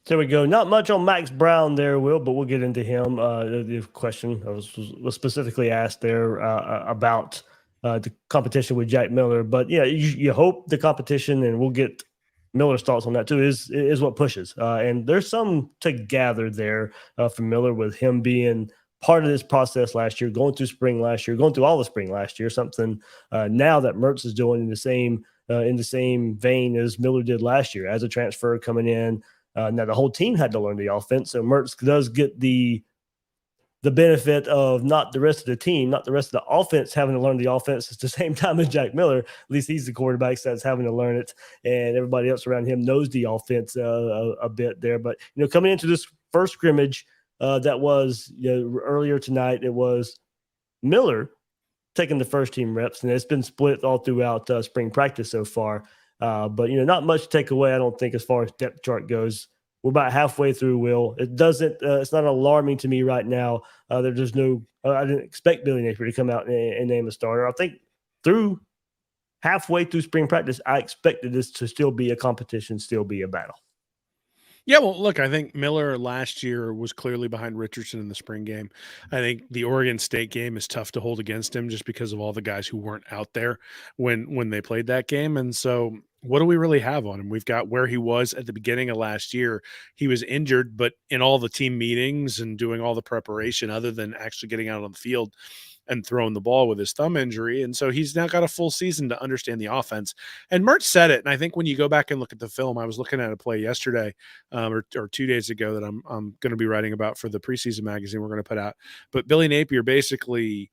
There we go. Not much on Max Brown there, Will, but we'll get into him. The question was specifically asked there about the competition with Jack Miller. But, yeah, you hope the competition, and we'll get Miller's thoughts on that too, is what pushes. And there's some to gather there from Miller with him being part of this process last year, going through spring last year, going through all the spring last year, something now that Mertz is doing in the same vein as Miller did last year as a transfer coming in. Now, the whole team had to learn the offense, so Mertz does get the benefit of not the rest of the team, not the rest of the offense having to learn the offense at the same time as Jack Miller. At least he's the quarterback that's having to learn it, and everybody else around him knows the offense a bit there. But, coming into this first scrimmage that was earlier tonight, it was Miller taking the first team reps, and it's been split all throughout spring practice so far. But, not much to take away, I don't think, as far as depth chart goes we're about halfway through, Will. It doesn't, it's not alarming to me right now. There's no, I didn't expect Billy Napier to come out and name a starter. I think halfway through spring practice, I expected this to still be a competition, still be a battle. Yeah, well, look, I think Miller last year was clearly behind Richardson in the spring game. I think the Oregon State game is tough to hold against him just because of all the guys who weren't out there when they played that game. And so what do we really have on him? We've got where he was at the beginning of last year. He was injured, but in all the team meetings and doing all the preparation other than actually getting out on the field and throwing the ball with his thumb injury. And so he's now got a full season to understand the offense. And Mertz said it. And I think when you go back and look at the film, I was looking at a play yesterday or 2 days ago that I'm going to be writing about for the preseason magazine we're going to put out. But Billy Napier basically,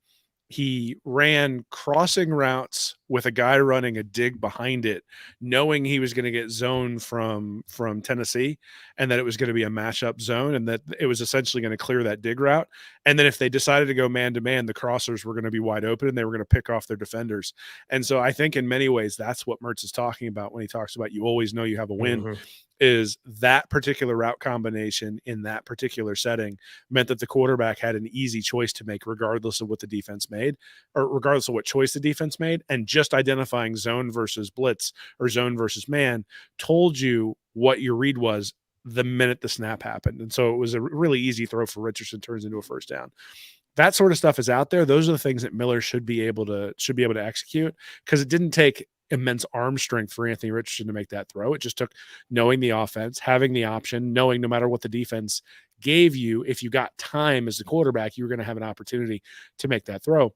he ran crossing routes with a guy running a dig behind it, knowing he was going to get zone from Tennessee and that it was going to be a matchup zone and that it was essentially going to clear that dig route. And then if they decided to go man-to-man, the crossers were going to be wide open and they were going to pick off their defenders. And so I think in many ways, that's what Mertz is talking about when he talks about you always know you have a win. Mm-hmm. Is that particular route combination in that particular setting meant that the quarterback had an easy choice to make regardless of what the defense made or regardless of what choice the defense made. And just identifying zone versus blitz or zone versus man told you what your read was the minute the snap happened. And so it was a really easy throw for Richardson, turns into a first down. That sort of stuff is out there. Those are the things that Miller should be able to execute because it didn't take immense arm strength for Anthony Richardson to make that throw. It just took knowing the offense, having the option, knowing no matter what the defense gave you, if you got time as the quarterback, you were going to have an opportunity to make that throw.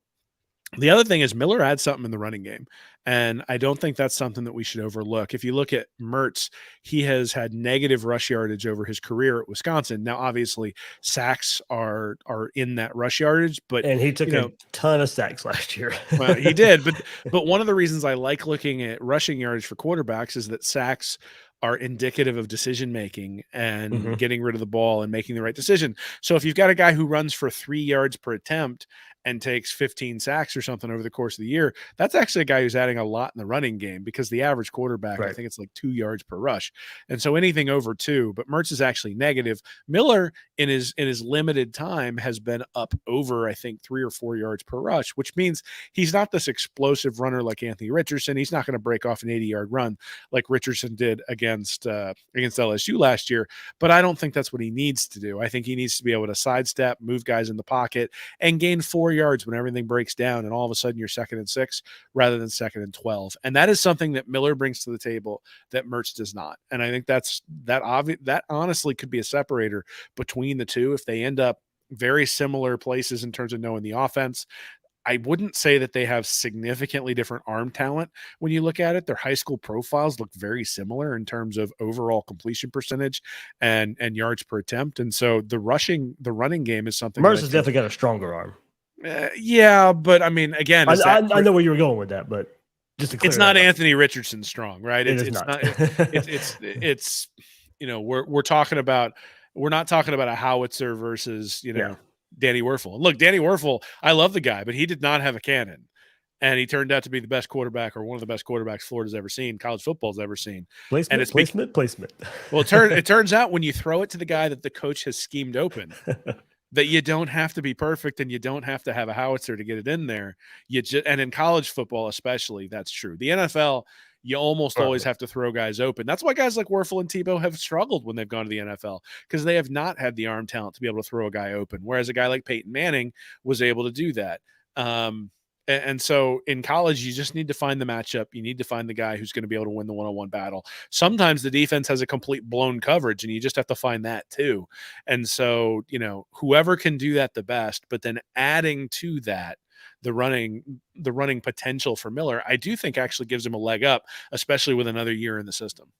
The other thing is Miller adds something in the running game, and I don't think that's something that we should overlook. If you look at Mertz, he has had negative rush yardage over his career at Wisconsin. Now, obviously, sacks are in that rush yardage, and he took a ton of sacks last year. Well, he did, but one of the reasons I like looking at rushing yardage for quarterbacks is that sacks are indicative of decision making and getting rid of the ball and making the right decision. So if you've got a guy who runs for 3 yards per attempt and takes 15 sacks or something over the course of the year, that's actually a guy who's adding a lot in the running game because the average quarterback, I think it's like 2 yards per rush. And so anything over 2, but Mertz is actually negative. Miller in his limited time has been up over, I think, 3 or 4 yards per rush, which means he's not this explosive runner like Anthony Richardson. He's not going to break off an 80-yard run like Richardson did against LSU last year, but I don't think that's what he needs to do. I think he needs to be able to sidestep, move guys in the pocket, and gain 4 yards when everything breaks down, and all of a sudden you're 2nd and 6 rather than 2nd and 12. And that is something that Miller brings to the table that Mertz does not. And I think that honestly could be a separator between the two if they end up very similar places in terms of knowing the offense. I wouldn't say that they have significantly different arm talent when you look at it. Their high school profiles look very similar in terms of overall completion percentage and yards per attempt. And so the running game is something. Mertz has definitely got a stronger arm. Yeah, but I mean, again, I know where you were going with that, but just to clear it's not Anthony Richardson strong, right? It's not. It's we're not talking about a howitzer versus Danny Werfel. Look, Danny Werfel, I love the guy, but he did not have a cannon. And he turned out to be the best quarterback or one of the best quarterbacks Florida's ever seen, college football's ever seen. Placement. Well, it turns out when you throw it to the guy that the coach has schemed open, that you don't have to be perfect and you don't have to have a howitzer to get it in there. And in college football especially, that's true. The NFL, you almost always have to throw guys open. That's why guys like Werfel and Tebow have struggled when they've gone to the NFL because they have not had the arm talent to be able to throw a guy open, whereas a guy like Peyton Manning was able to do that. And so in college, you just need to find the matchup. You need to find the guy who's going to be able to win the one-on-one battle. Sometimes the defense has a complete blown coverage, and you just have to find that too. And so, whoever can do that the best, but then adding to that, the running potential for Miller, I do think actually gives him a leg up, especially with another year in the system.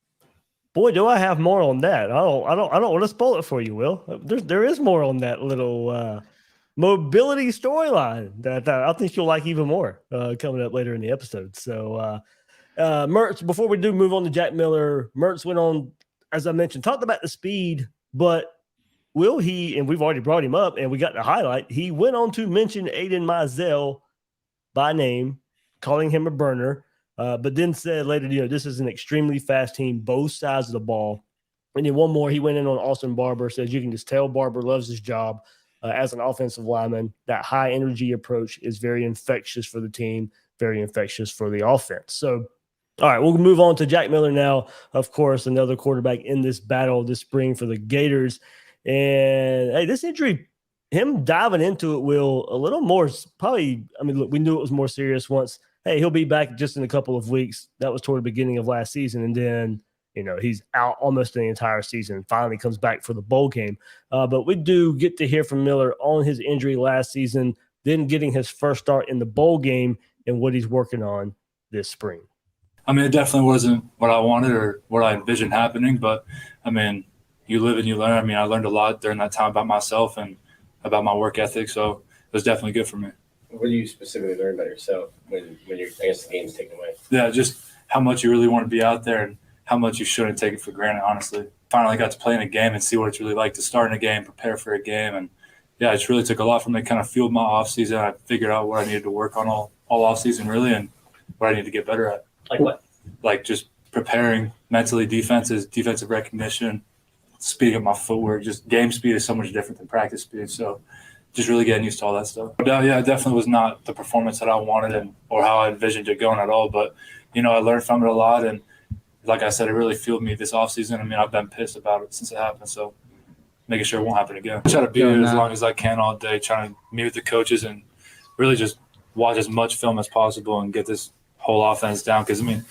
Boy, do I have more on that. I don't want to spoil it for you, Will. There is more on that little mobility storyline that I think you'll like even more coming up later in the episode. So Mertz, before we do move on to Jack Miller, Mertz went on, as I mentioned, talked about the speed, but and we've already brought him up and we got the highlight, he went on to mention Aiden Mizell by name, calling him a burner, but then said later, this is an extremely fast team, both sides of the ball. And then one more, he went in on Austin Barber, says you can just tell Barber loves his job as an offensive lineman. That high energy approach is very infectious for the team, very infectious for the offense. So, all right, we'll move on to Jack Miller now, of course, another quarterback in this battle this spring for the Gators. And, hey, this injury, him diving into it, Will, a little more probably, I mean, look, we knew it was more serious once. Hey, he'll be back just in a couple of weeks. That was toward the beginning of last season. And then, he's out almost the entire season and finally comes back for the bowl game. But we do get to hear from Miller on his injury last season, then getting his first start in the bowl game and what he's working on this spring. I mean, it definitely wasn't what I wanted or what I envisioned happening, but I mean, you live and you learn. I mean, I learned a lot during that time about myself and about my work ethic, so it was definitely good for me. What do you specifically learn about yourself when you're, I guess, the game's taken away? Yeah, just how much you really want to be out there and how much you shouldn't take it for granted, honestly. Finally got to play in a game and see what it's really like to start in a game, prepare for a game, and yeah, it really took a lot from me. Kind of fueled my offseason. I figured out what I needed to work on all offseason, really, and what I need to get better at. Like what? Like just preparing mentally, defensive recognition, speeding up my footwork. Just game speed is so much different than practice speed. So just really getting used to all that stuff. Yeah, it definitely was not the performance that I wanted or how I envisioned it going at all. But, I learned from it a lot. And like I said, it really fueled me this offseason. I mean, I've been pissed about it since it happened. So making sure it won't happen again. I try to be here as long as I can all day, trying to meet with the coaches and really just watch as much film as possible and get this whole offense down. Because, I mean,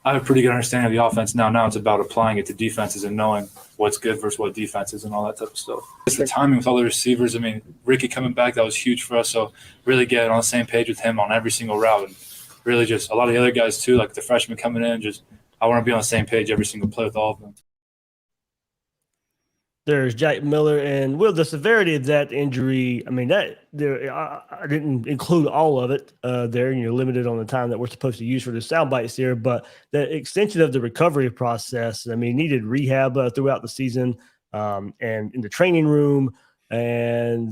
I have a pretty good understanding of the offense now. Now it's about applying it to defenses and knowing what's good versus what defenses and all that type of stuff. Just the timing with all the receivers. I mean, Ricky coming back, that was huge for us. So really getting on the same page with him on every single route. And really just a lot of the other guys too, like the freshmen coming in, just I want to be on the same page every single play with all of them. There's Jack Miller, and Will, the severity of that injury, I mean, I didn't include all of it there, and you're limited on the time that we're supposed to use for the sound bites here, but the extension of the recovery process, I mean, needed rehab throughout the season and in the training room and,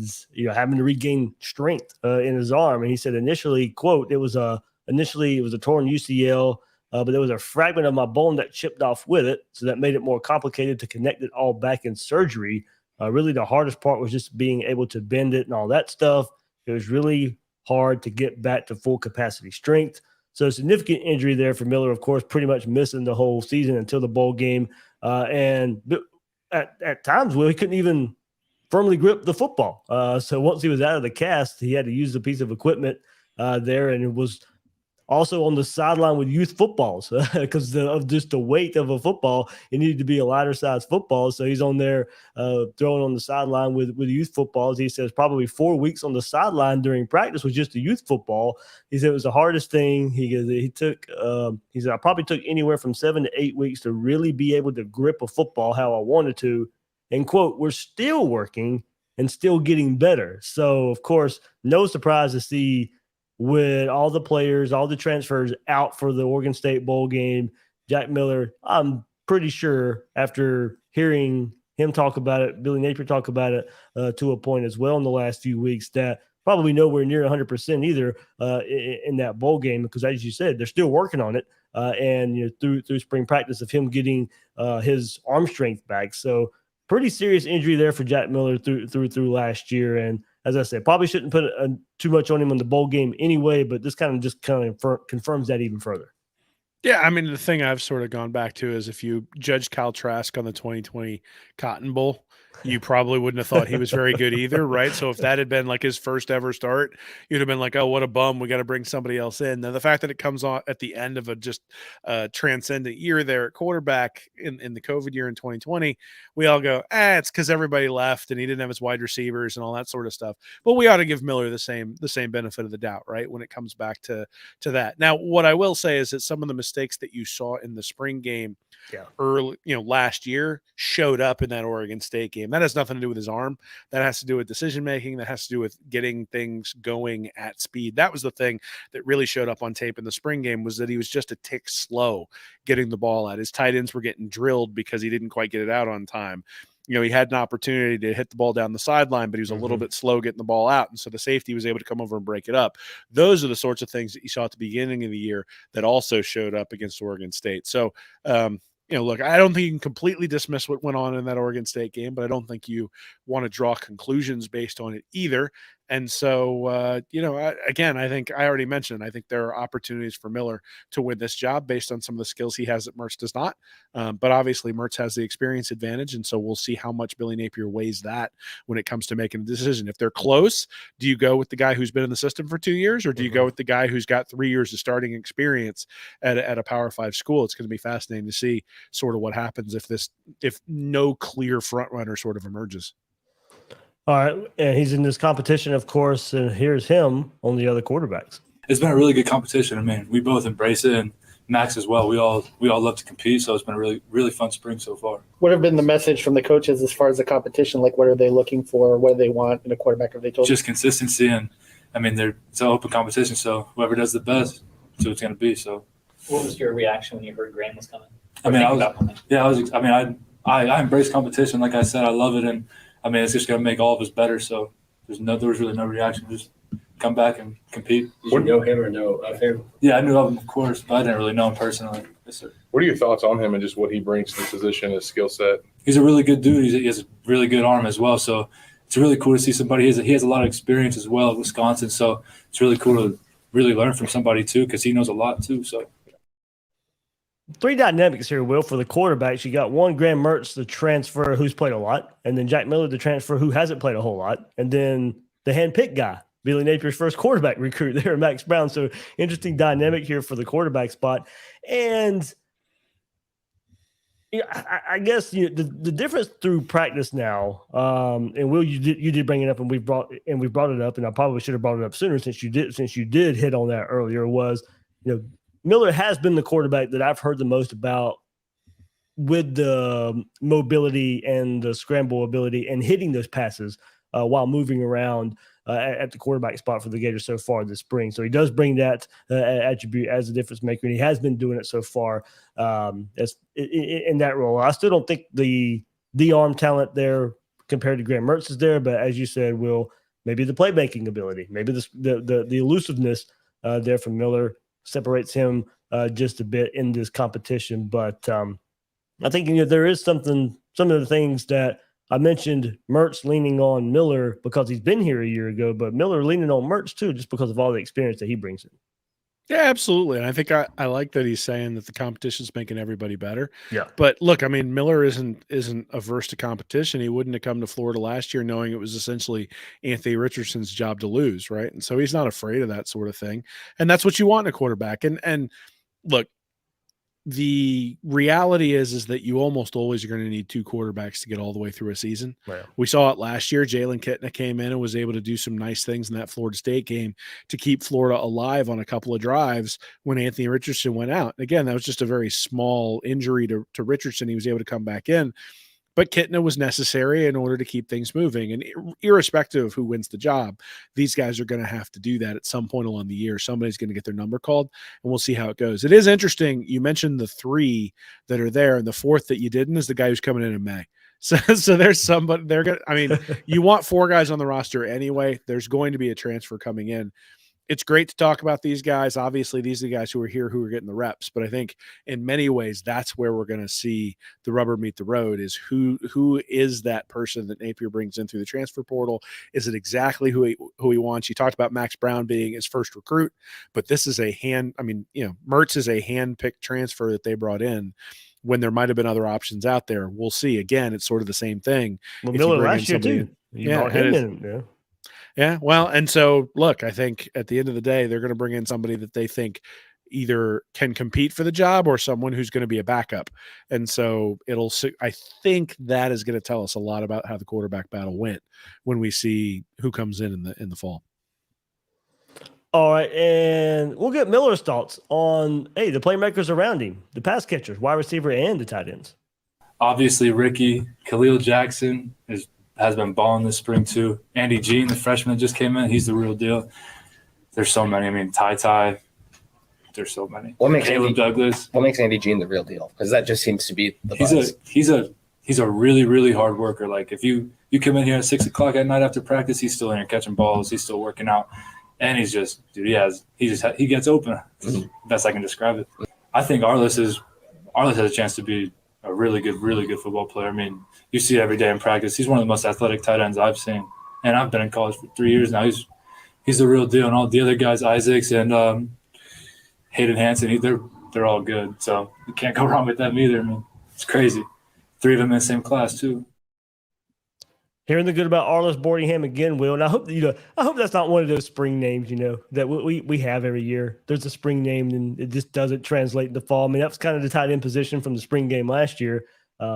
having to regain strength in his arm. And he said initially, quote, it was a torn UCL, but there was a fragment of my bone that chipped off with it, so that made it more complicated to connect it all back in surgery. Really, the hardest part was just being able to bend it and all that stuff. It was really hard to get back to full capacity strength. So significant injury there for Miller, of course, pretty much missing the whole season until the bowl game. And at times, Will, he couldn't even firmly grip the football. So once he was out of the cast, he had to use a piece of equipment there, and it was also on the sideline with youth footballs because of just the weight of a football. It needed to be a lighter size football. So he's on there throwing on the sideline with youth footballs. He says probably 4 weeks on the sideline during practice was just the youth football. He said it was the hardest thing. He said I probably took anywhere from 7 to 8 weeks to really be able to grip a football how I wanted to. And quote, we're still working and still getting better. So of course, no surprise to see with all the players, all the transfers out for the Oregon State bowl game, Jack Miller, I'm pretty sure after hearing him talk about it, Billy Napier talk about it to a point as well in the last few weeks, that probably nowhere near 100% either in that bowl game, because as you said, they're still working on it. And through spring practice of him getting his arm strength back. So pretty serious injury there for Jack Miller through last year. And as I said, probably shouldn't put too much on him in the bowl game anyway, but this kind of confirms that even further. Yeah, I mean, the thing I've sort of gone back to is if you judge Kyle Trask on the 2020 Cotton Bowl, you probably wouldn't have thought he was very good either, right? So if that had been like his first ever start, you'd have been like, oh, what a bum. We got to bring somebody else in. Now, the fact that it comes on at the end of a just transcendent year there at quarterback in the COVID year in 2020, we all go, it's because everybody left and he didn't have his wide receivers and all that sort of stuff. But we ought to give Miller the same benefit of the doubt, right, when it comes back to that. Now, what I will say is that some of the mistakes that you saw in the spring game early, last year showed up in that Oregon State game. That has nothing to do with his arm. That has to do with decision making. That has to do with getting things going at speed. That was the thing that really showed up on tape in the spring game, was that he was just a tick slow getting the ball out. His tight ends were getting drilled because he didn't quite get it out on time. He had an opportunity to hit the ball down the sideline, but he was a little bit slow getting the ball out. And so the safety was able to come over and break it up. Those are the sorts of things that you saw at the beginning of the year that also showed up against Oregon State. So, look, I don't think you can completely dismiss what went on in that Oregon State game, but I don't think you want to draw conclusions based on it either. And so, again, I think I already mentioned, I think there are opportunities for Miller to win this job based on some of the skills he has that Mertz does not. But obviously Mertz has the experience advantage. And so we'll see how much Billy Napier weighs that when it comes to making a decision. If they're close, do you go with the guy who's been in the system for 2 years, or do you go with the guy who's got 3 years of starting experience at a Power 5 school? It's going to be fascinating to see sort of what happens if no clear front runner sort of emerges. All right, and he's in this competition, of course, and here's him on the other quarterbacks. It's been a really good competition. I mean, we both embrace it, and Max as well. We all love to compete, so it's been a really, really fun spring so far. What have been the message from the coaches as far as the competition? Like, what are they looking for? What do they want in a quarterback? Have they told just consistency, and I mean, it's an open competition, so whoever does the best, that's who it's going to be. So, what was your reaction when you heard Graham was coming? I embrace competition. Like I said, I love it, and I mean, it's just going to make all of us better. So there was really no reaction. Just come back and compete. Did you know him or know of him? Yeah, I knew of him, of course, but I didn't really know him personally. Yes, sir. What are your thoughts on him and just what he brings to the position, his skill set? He's a really good dude. He has a really good arm as well. So it's really cool to see somebody. He has a lot of experience as well at Wisconsin. So it's really cool to really learn from somebody too, because he knows a lot too. So. 3 dynamics here, Will, for the quarterbacks. You got one, Graham Mertz, the transfer who's played a lot, and then Jack Miller, the transfer who hasn't played a whole lot, and then the hand-picked guy, Billy Napier's first quarterback recruit there, Max Brown. So interesting dynamic here for the quarterback spot. And I guess the difference through practice now, and Will, you did bring it up, and we brought it up, and I probably should have brought it up sooner since you did hit on that earlier, was Miller has been the quarterback that I've heard the most about with the mobility and the scramble ability and hitting those passes while moving around at the quarterback spot for the Gators so far this spring. So he does bring that attribute as a difference maker, and he has been doing it so far in that role. I still don't think the arm talent there compared to Graham Mertz is there, but as you said, Will, maybe the playmaking ability, maybe the elusiveness there from Miller separates him just a bit in this competition. But I think there is some of the things that I mentioned, Mertz leaning on Miller because he's been here a year ago, but Miller leaning on Mertz too, just because of all the experience that he brings in. Yeah, absolutely. And I think I like that he's saying that the competition's making everybody better. Yeah. But look, I mean, Miller isn't averse to competition. He wouldn't have come to Florida last year knowing it was essentially Anthony Richardson's job to lose, right? And so he's not afraid of that sort of thing. And that's what you want in a quarterback. And look, the reality is that you almost always are going to need 2 quarterbacks to get all the way through a season. Right. We saw it last year. Jalen Kitna came in and was able to do some nice things in that Florida State game to keep Florida alive on a couple of drives when Anthony Richardson went out. Again, that was just a very small injury to Richardson. He was able to come back in. But Kitna was necessary in order to keep things moving. And irrespective of who wins the job, these guys are going to have to do that at some point along the year. Somebody's going to get their number called, and we'll see how it goes. It is interesting. You mentioned the 3 that are there, and the 4th that you didn't is the guy who's coming in May. So there's somebody they're going to, I mean, you want 4 guys on the roster anyway. There's going to be a transfer coming in. It's great to talk about these guys. Obviously, these are the guys who are here who are getting the reps. But I think in many ways, that's where we're going to see the rubber meet the road is who is that person that Napier brings in through the transfer portal? Is it exactly who he wants? You talked about Max Brown being his first recruit, but this is Mertz is a hand-picked transfer that they brought in when there might have been other options out there. We'll see. Again, it's sort of the same thing. Well, Miller last year, too. You brought him in. Yeah. Yeah, well, and so, look, I think at the end of the day, they're going to bring in somebody that they think either can compete for the job or someone who's going to be a backup. And so I think that is going to tell us a lot about how the quarterback battle went when we see who comes in the fall. All right, and we'll get Miller's thoughts on, the playmakers around him, the pass catchers, wide receiver, and the tight ends. Obviously, Ricky, Khalil Jackson has been balling this spring too. Andy Jean, the freshman that just came in, he's the real deal. There's so many. I mean, Ty. There's so many. Caleb Douglas. What makes Andy Jean the real deal? Because that just seems to be the buzz. He's a really, really hard worker. Like if you come in here at 6:00 at night after practice, he's still in here catching balls. He's still working out, and he's just, dude. He gets open. Best I can describe it. I think Arliss Arliss has a chance to be a really good football player. I mean, you see it every day in practice. He's one of the most athletic tight ends I've seen. And I've been in college for 3 years now. He's the real deal. And all the other guys, Isaacs and Hayden Hansen, they're all good. So you can't go wrong with them either. I mean, it's crazy. 3 of them in the same class too. Hearing the good about Arliss Boardingham again, Will, and I hope that's not one of those spring names, that we have every year. There's a spring name and it just doesn't translate into fall. I mean, that's kind of the tight end position from the spring game last year,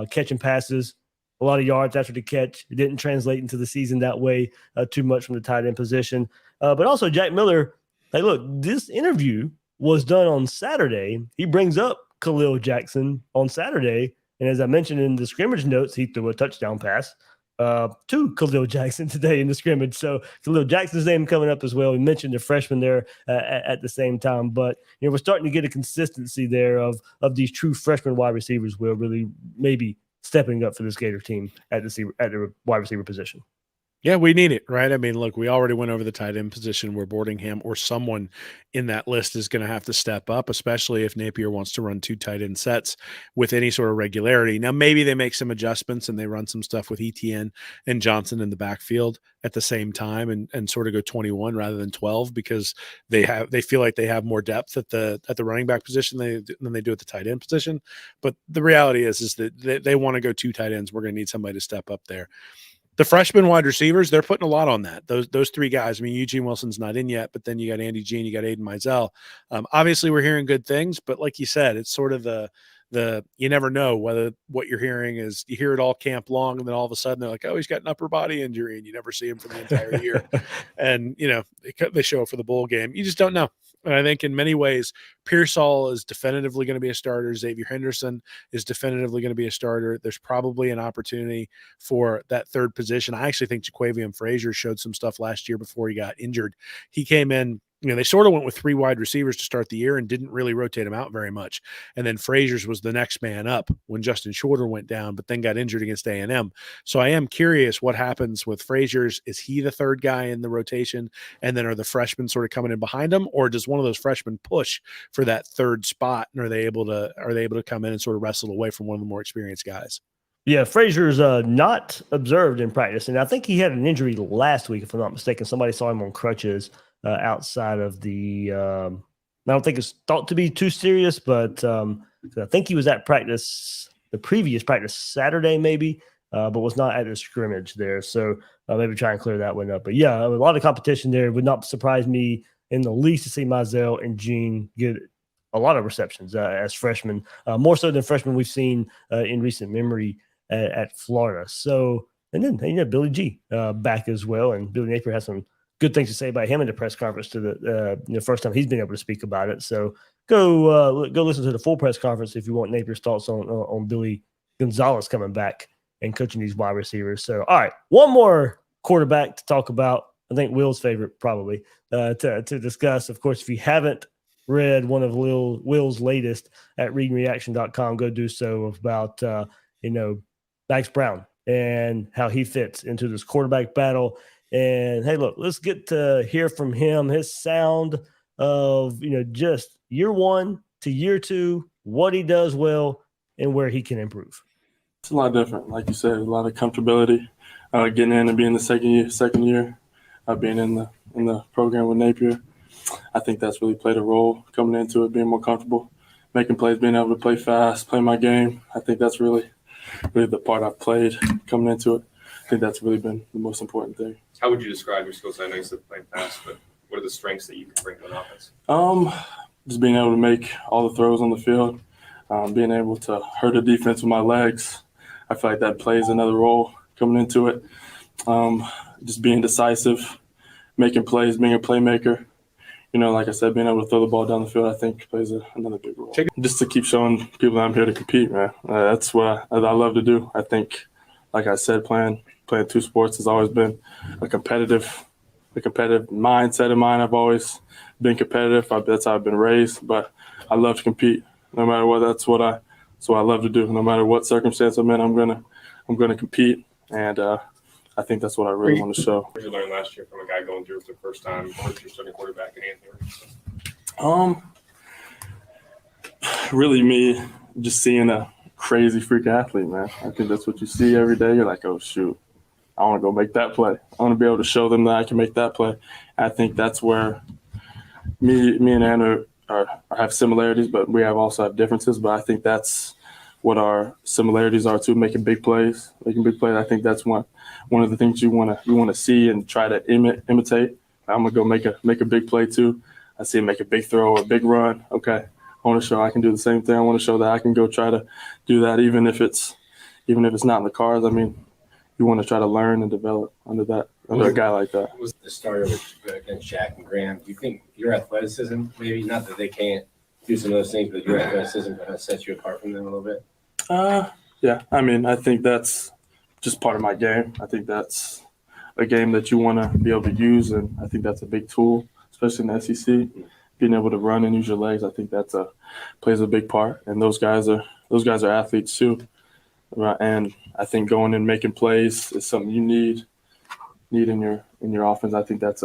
catching passes, a lot of yards after the catch. It didn't translate into the season that way too much from the tight end position. But also Jack Miller, hey, look, this interview was done on Saturday. He brings up Khalil Jackson on Saturday, and as I mentioned in the scrimmage notes, he threw a touchdown pass to Khalil Jackson today in the scrimmage. So Khalil Jackson's name coming up as well. We mentioned the freshman there at the same time, but we're starting to get a consistency there of these true freshman wide receivers will really maybe stepping up for this Gator team at the wide receiver position. Yeah, we need it, right? I mean, look, we already went over the tight end position where Boardingham or someone in that list is going to have to step up, especially if Napier wants to run 2 tight end sets with any sort of regularity. Now, maybe they make some adjustments and they run some stuff with ETN and Johnson in the backfield at the same time and sort of go 21 rather than 12 because they feel like they have more depth at the running back position than they do at the tight end position. But the reality is that they want to go 2 tight ends. We're going to need somebody to step up there. The freshman wide receivers, they're putting a lot on that. Those 3 guys. I mean, Eugene Wilson's not in yet, but then you got Andy Jean, you got Aiden Mizell. Obviously, we're hearing good things, but like you said, it's sort of the you never know whether what you're hearing is you hear it all camp long, and then all of a sudden they're like, oh, he's got an upper body injury, and you never see him for the entire year. And they show up for the bowl game. You just don't know. And I think in many ways, Pearsall is definitively going to be a starter. Xavier Henderson is definitively going to be a starter. There's probably an opportunity for that third position. I actually think Jaquavian Frazier showed some stuff last year before he got injured. He came in, they sort of went with 3 wide receivers to start the year and didn't really rotate him out very much. And then Frazier's was the next man up when Justin Shorter went down, but then got injured against A&M. So I am curious what happens with Frazier's. Is he the third guy in the rotation? And then are the freshmen sort of coming in behind him? Or does one of those freshmen push for that third spot? And are they able to come in and sort of wrestle away from one of the more experienced guys? Yeah, Frazier's not observed in practice. And I think he had an injury last week, if I'm not mistaken. Somebody saw him on crutches. Outside of the I don't think it's thought to be too serious, but I think he was at practice, the previous practice Saturday maybe, but was not at a scrimmage there. So maybe try and clear that one up. But yeah, a lot of competition there. It would not surprise me in the least to see Mizell and Jean get a lot of receptions as freshmen, more so than freshmen we've seen in recent memory at Florida. So, and then Billy G back as well, and Billy Napier has some good things to say about him in the press conference to the first time he's been able to speak about it. So go listen to the full press conference if you want Napier's thoughts on Billy Gonzalez coming back and coaching these wide receivers. So, all right, one more quarterback to talk about. I think Will's favorite probably to discuss. Of course, if you haven't read one of Will's latest at readingreaction.com, go do so about, Max Brown and how he fits into this quarterback battle. And hey, look, let's get to hear from him, his sound of, just year 1 to year 2, what he does well and where he can improve. It's a lot different. Like you said, a lot of comfortability, getting in and being the second year, being in the program with Napier. I think that's really played a role coming into it, being more comfortable, making plays, being able to play fast, play my game. I think that's really the part I've played coming into it. I think that's really been the most important thing. How would you describe your skills? I know you said playing fast, but what are the strengths that you can bring to an offense? Just being able to make all the throws on the field, being able to hurt a defense with my legs. I feel like that plays another role coming into it. Just being decisive, making plays, being a playmaker. Like I said, being able to throw the ball down the field, I think plays another big role. Just to keep showing people that I'm here to compete, man. That's what I love to do. I think, like I said, playing 2 sports has always been a competitive mindset of mine. I've always been competitive. That's how I've been raised. But I love to compete, no matter what. That's what I love to do. No matter what circumstance I'm in, I'm gonna compete. And I think that's what I really want to show. What did you learn last year from a guy going through it for the first time, first year starting quarterback in Anthony? Really me just seeing a crazy freak athlete, man. I think that's what you see every day. You're like, oh, shoot, I want to go make that play. I want to be able to show them that I can make that play. I think that's where me and Anna have similarities, but we also have differences. But I think that's what our similarities are too, making big plays. I think that's one of the things you want to see and try to imitate. I'm gonna go make a big play too. I see him make a big throw or a big run. Okay, I want to show I can do the same thing. I want to show that I can go try to do that, even if it's not in the cards. I mean, you want to try to learn and develop under a guy like that. Was the starter against Jack and Graham? Do you think your athleticism, maybe not that they can't do some of those things, but your athleticism kind of sets you apart from them a little bit? Yeah. I mean, I think that's just part of my game. I think that's a game that you want to be able to use, and I think that's a big tool, especially in the SEC. Being able to run and use your legs, I think plays a big part. And those guys are athletes too, right? And I think going and making plays is something you need in your offense. I think that's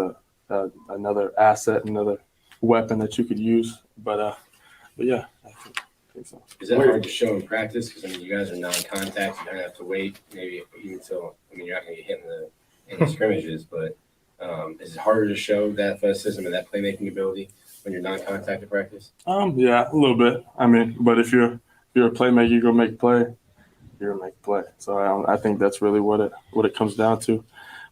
another asset, another weapon that you could use. But yeah, I think so. Is that hard to show in practice? Because, I mean, you guys are non-contact. You don't have to wait maybe even until – I mean, you're not going to get hit in the scrimmages, but is it harder to show that athleticism and that playmaking ability when you're non-contact in practice? Yeah, a little bit. I mean, but if you're a playmaker, you go make a play, you're going to make a play. So I think that's really what it comes down to.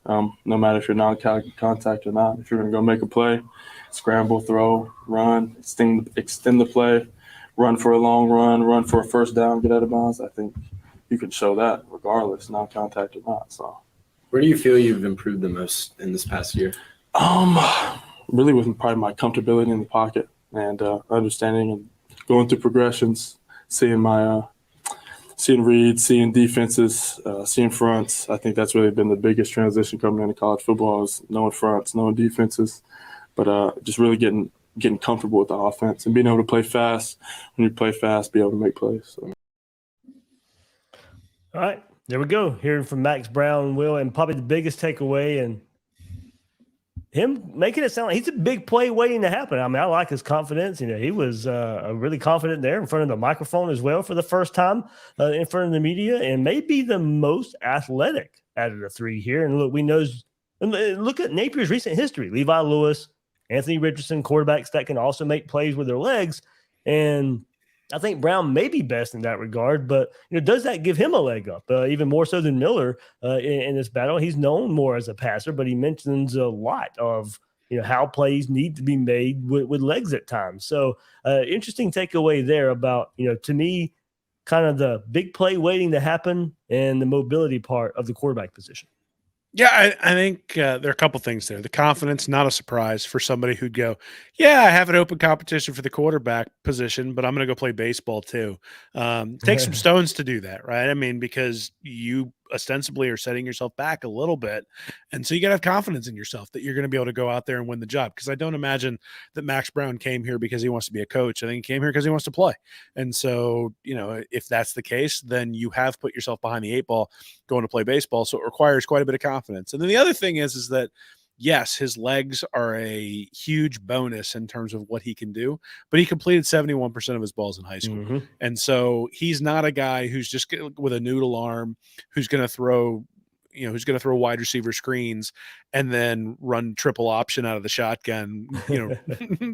No matter if you're non-contact or not, if you're going to go make a play, scramble, throw, run, extend the play, run for a long run for a first down, get out of bounds, I think you can show that regardless, non-contact or not. So, where do you feel you've improved the most in this past year? Really with probably my comfortability in the pocket and understanding and going through progressions, seeing reads, seeing defenses, seeing fronts. I think that's really been the biggest transition coming into college football is knowing fronts, knowing defenses, but just really getting comfortable with the offense and being able to play fast. When you play fast, be able to make plays. So. All right, there we go. Hearing from Max Brown, Will, and probably the biggest takeaway and him making it sound like he's a big play waiting to happen. I mean, I like his confidence. You know, he was really confident there in front of the microphone as well for the first time in front of the media, and maybe the most athletic out of the three here. And look at Napier's recent history. Levi Lewis, Anthony Richardson, quarterbacks that can also make plays with their legs. And I think Brown may be best in that regard, but does that give him a leg up? Even more so than Miller in this battle. He's known more as a passer, but he mentions a lot of how plays need to be made with legs at times. So interesting takeaway there about to me, kind of the big play waiting to happen and the mobility part of the quarterback position. Yeah, I think there are a couple things there. The confidence, not a surprise for somebody who'd go, yeah, I have an open competition for the quarterback position, but I'm going to go play baseball too. Take some stones to do that, right? I mean, because you ostensibly are setting yourself back a little bit. And so you got to have confidence in yourself that you're going to be able to go out there and win the job. Because I don't imagine that Max Brown came here because he wants to be a coach. I think he came here because he wants to play. And so, if that's the case, then you have put yourself behind the eight ball going to play baseball. So it requires quite a bit of confidence. And then the other thing is that yes, his legs are a huge bonus in terms of what he can do, but he completed 71% of his balls in high school. Mm-hmm. And so he's not a guy who's just with a noodle arm, who's going to throw wide receiver screens and then run triple option out of the shotgun,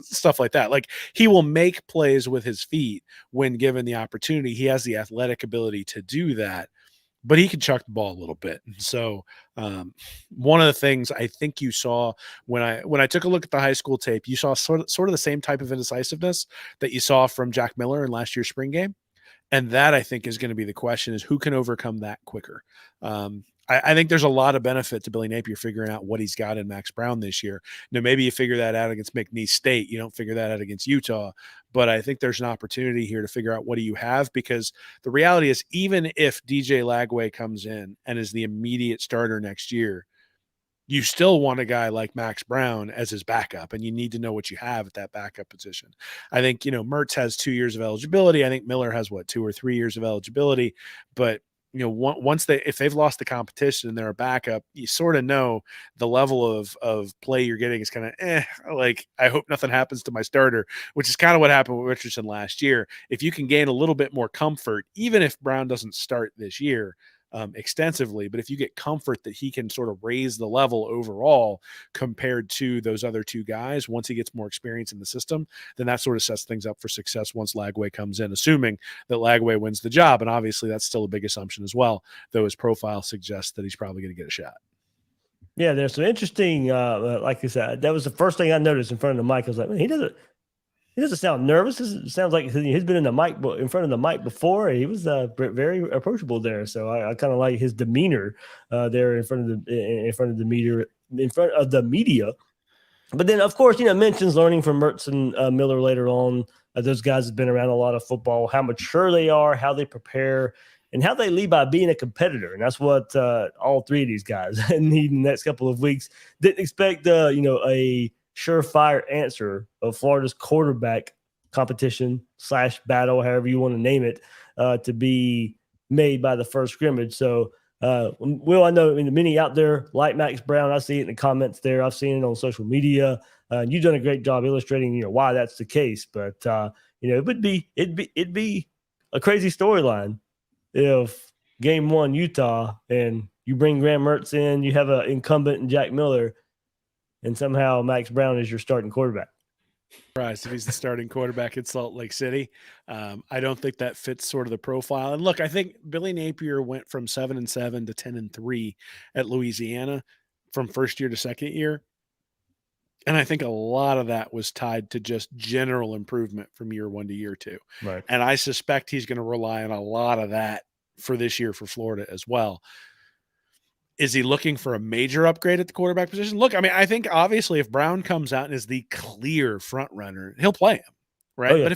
stuff like that. Like, he will make plays with his feet when given the opportunity. He has the athletic ability to do that, but he can chuck the ball a little bit. So one of the things I think you saw when I took a look at the high school tape, you saw sort of the same type of indecisiveness that you saw from Jack Miller in last year's spring game. And that, I think, is going to be the question, is who can overcome that quicker. I think there's a lot of benefit to Billy Napier figuring out what he's got in Max Brown this year. Now, maybe you figure that out against McNeese State. You don't figure that out against Utah. But I think there's an opportunity here to figure out what do you have, because the reality is, even if DJ Lagway comes in and is the immediate starter next year, you still want a guy like Max Brown as his backup, and you need to know what you have at that backup position. I think, Mertz has 2 years of eligibility. I think Miller has 2 or 3 years of eligibility, but once if they've lost the competition and they're a backup, you sort of know the level of play you're getting is kind of like, I hope nothing happens to my starter, which is kind of what happened with Richardson last year. If you can gain a little bit more comfort, even if Brown doesn't start this year extensively, but if you get comfort that he can sort of raise the level overall compared to those other two guys, once he gets more experience in the system, then that sort of sets things up for success once Lagway comes in, assuming that Lagway wins the job. And obviously that's still a big assumption as well, though his profile suggests that he's probably going to get a shot. Yeah, there's some interesting, like I said, that was the first thing I noticed in front of the mic. I was like, man, he doesn't sound nervous. It sounds like he's been in front of the mic before. He was very approachable there. So I kind of like his demeanor there in front of the media. But then, of course, mentions learning from Mertz and Miller later on. Those guys have been around a lot of football, how mature they are, how they prepare, and how they lead by being a competitor. And that's what all three of these guys need in the next couple of weeks. Didn't expect, a surefire answer of Florida's quarterback competition / battle, however you want to name it, to be made by the first scrimmage. So, Will, I know many out there like Max Brown. I see it in the comments there. I've seen it on social media. You've done a great job illustrating, why that's the case. But it'd be a crazy storyline if game one Utah and you bring Graham Mertz in, you have an incumbent in Jack Miller, and somehow Max Brown is your starting quarterback. Surprised if he's the starting quarterback at Salt Lake City. I don't think that fits sort of the profile. And look, I think Billy Napier went from 7-7 to 10-3 at Louisiana from first year to second year. And I think a lot of that was tied to just general improvement from year one to year two. Right. And I suspect he's going to rely on a lot of that for this year for Florida as well. Is he looking for a major upgrade at the quarterback position? Look, I think obviously if Brown comes out and is the clear front runner, he'll play him, right? Oh, yeah. But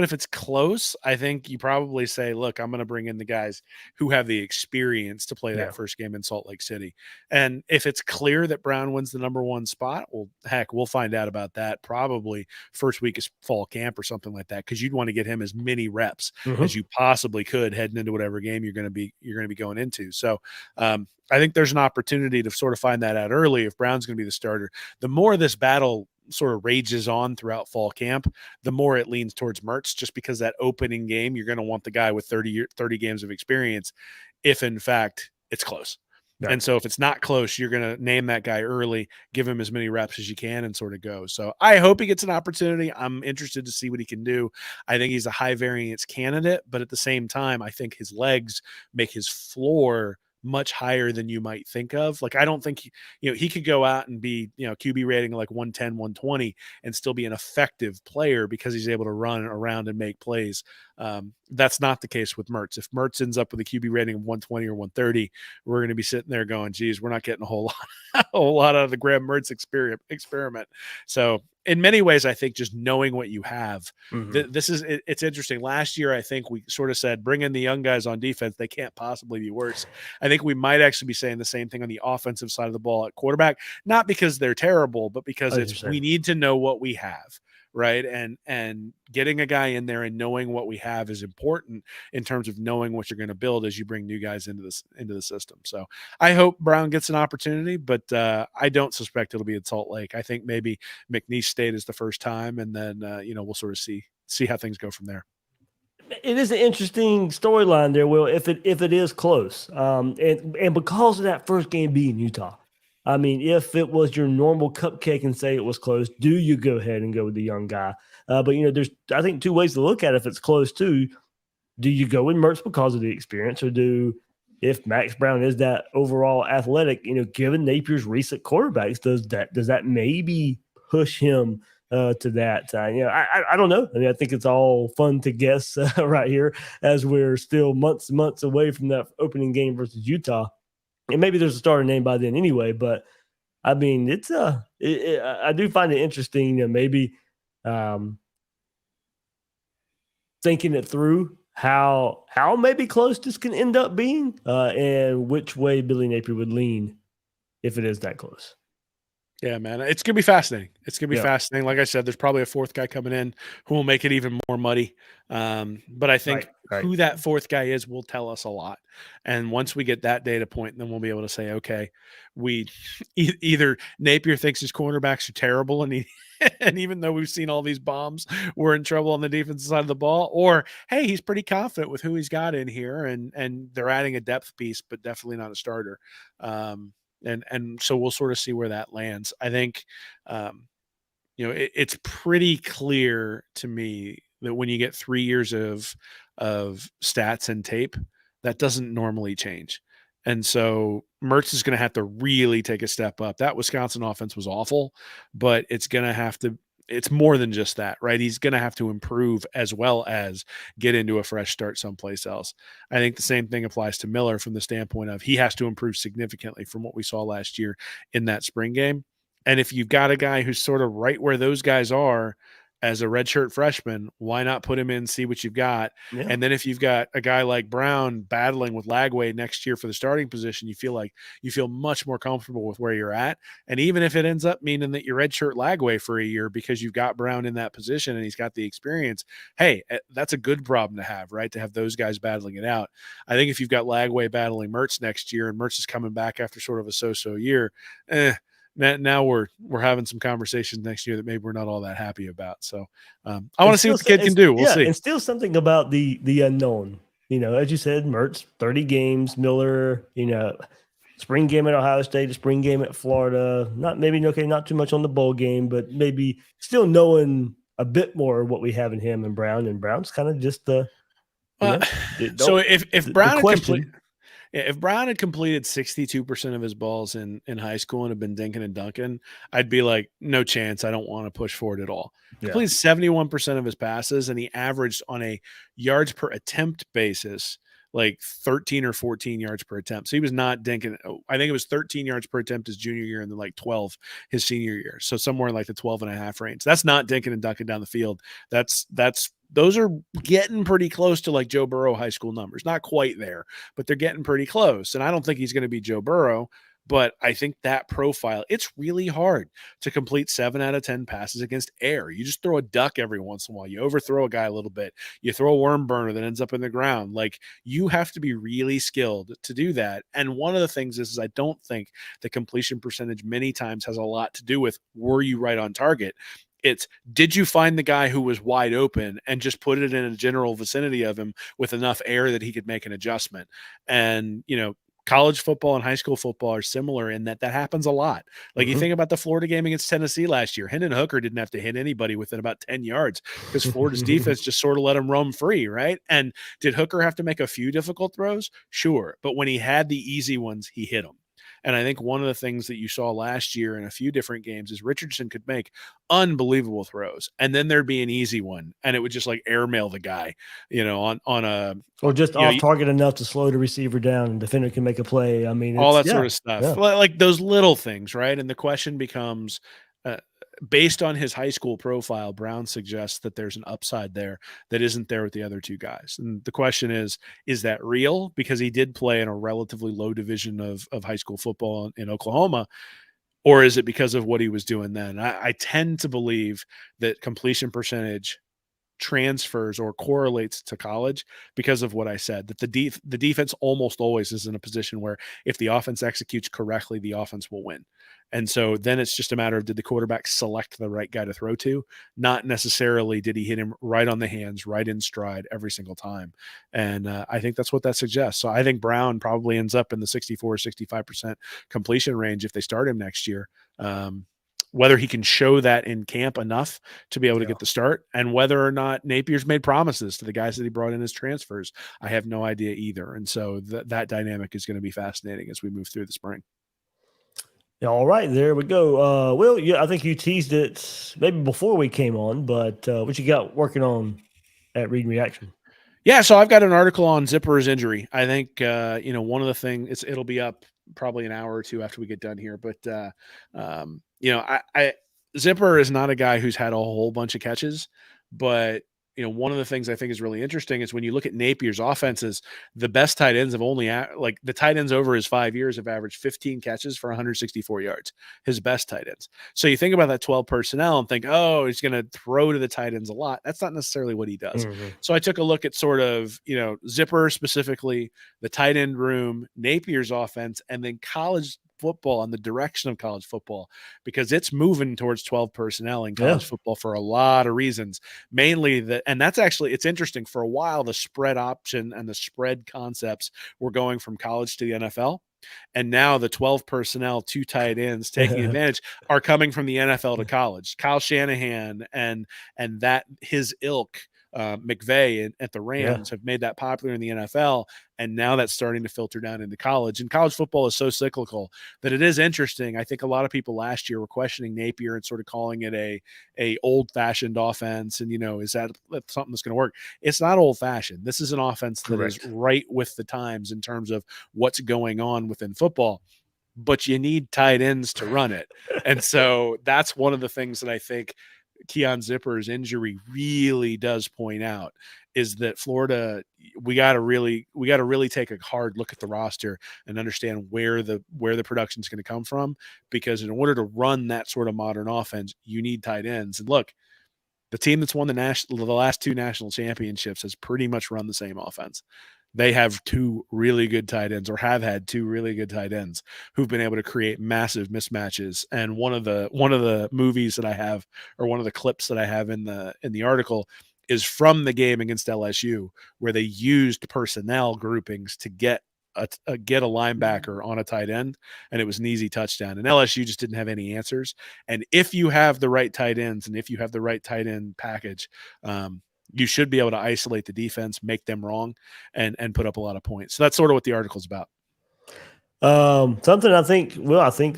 if it's close, I think you probably say, look, I'm going to bring in the guys who have the experience to play that first game in Salt Lake City. And if it's clear that Brown wins the number one spot, well, heck, we'll find out about that probably first week of fall camp or something like that, because you'd want to get him as many reps as you possibly could heading into whatever game you're going to be going into. So I think there's an opportunity to sort of find that out early if Brown's going to be the starter. The more this battle sort of rages on throughout fall camp, the more it leans towards Mertz, just because that opening game, you're going to want the guy with 30 games of experience if in fact it's close. Yeah. And so if it's not close, you're going to name that guy early, give him as many reps as you can, and sort of go. So I hope he gets an opportunity. I'm interested to see what he can do. I think he's a high variance candidate, but at the same time, I think his legs make his floor much higher than you might think of. Like, I don't think he could go out and be, QB rating like 110, 120 and still be an effective player because he's able to run around and make plays. That's not the case with Mertz. If Mertz ends up with a QB rating of 120 or 130, we're going to be sitting there going, geez, we're not getting a whole lot out of the Graham Mertz experiment. So in many ways, I think just knowing what you have, it's interesting. Last year, I think we sort of said, bring in the young guys on defense. They can't possibly be worse. I think we might actually be saying the same thing on the offensive side of the ball at quarterback, not because they're terrible, but because we need to know what we have. Right. And getting a guy in there and knowing what we have is important in terms of knowing what you're going to build as you bring new guys into the system. So I hope Brown gets an opportunity, but I don't suspect it'll be at Salt Lake. I think maybe McNeese State is the first time, and then we'll sort of see how things go from there. It is an interesting storyline there, Will, if it is close. And because of that first game being Utah. I mean, if it was your normal cupcake and say it was close, do you go ahead and go with the young guy? But there's, I think, two ways to look at it. If it's close too, do you go with Mertz because of the experience, or if Max Brown is that overall athletic, given Napier's recent quarterbacks, does that maybe push him to that? I don't know. I mean, I think it's all fun to guess right here as we're still months away from that opening game versus Utah. And maybe there's a starter name by then anyway, but I mean, I do find it interesting, maybe thinking it through how maybe close this can end up being, and which way Billy Napier would lean if it is that close. Yeah, man. It's going to be fascinating. It's going to be Yeah. fascinating. Like I said, there's probably a fourth guy coming in who will make it even more muddy. But I think Right. who that fourth guy is will tell us a lot. And once we get that data point, then we'll be able to say, okay, we either Napier thinks his cornerbacks are terrible and and even though we've seen all these bombs, we're in trouble on the defensive side of the ball, or hey, he's pretty confident with who he's got in here, and they're adding a depth piece, but definitely not a starter. And so we'll sort of see where that lands. I think, it's pretty clear to me that when you get 3 years of stats and tape, that doesn't normally change. And so Mertz is going to have to really take a step up. That Wisconsin offense was awful, but it's going to have to. It's more than just that, right? He's going to have to improve as well as get into a fresh start someplace else. I think the same thing applies to Miller from the standpoint of he has to improve significantly from what we saw last year in that spring game. And if you've got a guy who's sort of right where those guys are as a redshirt freshman, why not put him in, see what you've got? Yeah. And then if you've got a guy like Brown battling with Lagway next year for the starting position, you feel much more comfortable with where you're at. And even if it ends up meaning that you're redshirt Lagway for a year because you've got Brown in that position and he's got the experience, hey, that's a good problem to have, right? To have those guys battling it out. I think if you've got Lagway battling Mertz next year and Mertz is coming back after sort of a so-so year, now we're having some conversations next year that maybe we're not all that happy about. So I want to see what the kid can do. We'll see. And still something about the unknown. As you said, Mertz, 30 games, Miller, spring game at Ohio State, a spring game at Florida. Not too much on the bowl game, but maybe still knowing a bit more what we have in him and Brown. And Brown's kind of just the so if Brown question. if Brown had completed 62% of his balls in high school and had been dinking and dunking, I'd be like, no chance. I don't want to push forward at all. Yeah. Completed 71% of his passes, and he averaged on a yards per attempt basis like 13 or 14 yards per attempt. So he was not dinking. I think it was 13 yards per attempt his junior year and then like 12 his senior year. So somewhere in like the 12 and a half range. That's not dinking and dunking down the field. Those are getting pretty close to like Joe Burrow high school numbers. Not quite there, but they're getting pretty close. And I don't think he's going to be Joe Burrow, but I think that profile, it's really hard to complete 7 out of 10 passes against air. You just throw a duck every once in a while. You overthrow a guy a little bit. You throw a worm burner that ends up in the ground. Like, you have to be really skilled to do that. And one of the things is I don't think the completion percentage many times has a lot to do with, were you right on target? It's, did you find the guy who was wide open and just put it in a general vicinity of him with enough air that he could make an adjustment? And, college football and high school football are similar in that happens a lot. Like, you think about the Florida game against Tennessee last year. Hendon Hooker didn't have to hit anybody within about 10 yards because Florida's defense just sort of let him roam free, right? And did Hooker have to make a few difficult throws? Sure. But when he had the easy ones, he hit them. And I think one of the things that you saw last year in a few different games is Richardson could make unbelievable throws, and then there'd be an easy one, and it would just like airmail the guy, on a or just off target enough to slow the receiver down, and defender can make a play. I mean, all that sort of stuff, yeah. like those little things, right? And the question becomes, based on his high school profile, Brown suggests that there's an upside there that isn't there with the other two guys. And the question is that real? Because he did play in a relatively low division of high school football in Oklahoma, or is it because of what he was doing then? I tend to believe that completion percentage transfers or correlates to college because of what I said, that the defense almost always is in a position where if the offense executes correctly, the offense will win. And so then it's just a matter of, did the quarterback select the right guy to throw to? Not necessarily did he hit him right on the hands, right in stride every single time. And I think that's what that suggests. So I think Brown probably ends up in the 64-65% completion range if they start him next year. Whether he can show that in camp enough to be able to get the start, and whether or not Napier's made promises to the guys that he brought in as transfers, I have no idea either. And so that dynamic is going to be fascinating as we move through the spring. All right, there we go. Will, yeah, I think you teased it maybe before we came on, but what you got working on at Read and Reaction? Yeah, so I've got an article on Zipper's injury. I think one of the things, it'll be up probably an hour or two after we get done here, but Zipper is not a guy who's had a whole bunch of catches, but one of the things I think is really interesting is when you look at Napier's offenses, the best tight ends have only like the tight ends over his 5 years have averaged 15 catches for 164 yards, his best tight ends. So you think about that 12 personnel and think, oh, he's going to throw to the tight ends a lot. That's not necessarily what he does. So I took a look at sort of, Zipper specifically, the tight end room, Napier's offense, and then college football and the direction of college football, because it's moving towards 12 personnel in college football for a lot of reasons, mainly and that's actually, it's interesting. For a while, the spread option and the spread concepts were going from college to the NFL. And now the 12 personnel, 2 tight ends taking advantage are coming from the NFL to college. Kyle Shanahan and that his ilk, McVay at the Rams have made that popular in the NFL, and now that's starting to filter down into college. And college football is so cyclical that it is interesting. I think a lot of people last year were questioning Napier and sort of calling it a old-fashioned offense, and is that something that's going to work? It's not old-fashioned. This is an offense that is right with the times in terms of what's going on within football, but you need tight ends to run it. And so that's one of the things that I think Keon Zipper's injury really does point out, is that Florida, we got to really take a hard look at the roster and understand where the production is going to come from, because in order to run that sort of modern offense, you need tight ends. And look, the team that's won the last 2 national championships has pretty much run the same offense. They have 2 really good tight ends, or have had 2 really good tight ends who've been able to create massive mismatches. And one of the movies that I have, or one of the clips that I have in the article, is from the game against LSU, where they used personnel groupings to get a linebacker on a tight end, and it was an easy touchdown. And LSU just didn't have any answers. And if you have the right tight ends, and if you have the right tight end package, you should be able to isolate the defense, make them wrong, and put up a lot of points. So that's sort of what the article's about. Something I think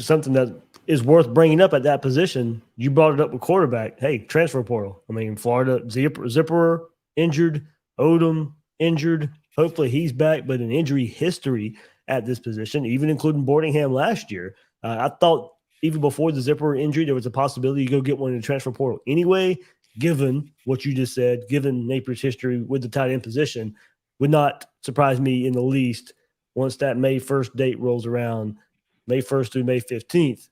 something that is worth bringing up at that position. You brought it up with quarterback. Hey, transfer portal. I mean, Florida, Zipper injured, Odom injured. Hopefully he's back, but an injury history at this position, even including Boardingham last year. I thought even before the Zipper injury, there was a possibility you go get one in the transfer portal anyway. Given what you just said, given Napier's history with the tight end position, would not surprise me in the least once that May 1st date rolls around, May 1st through May 15th,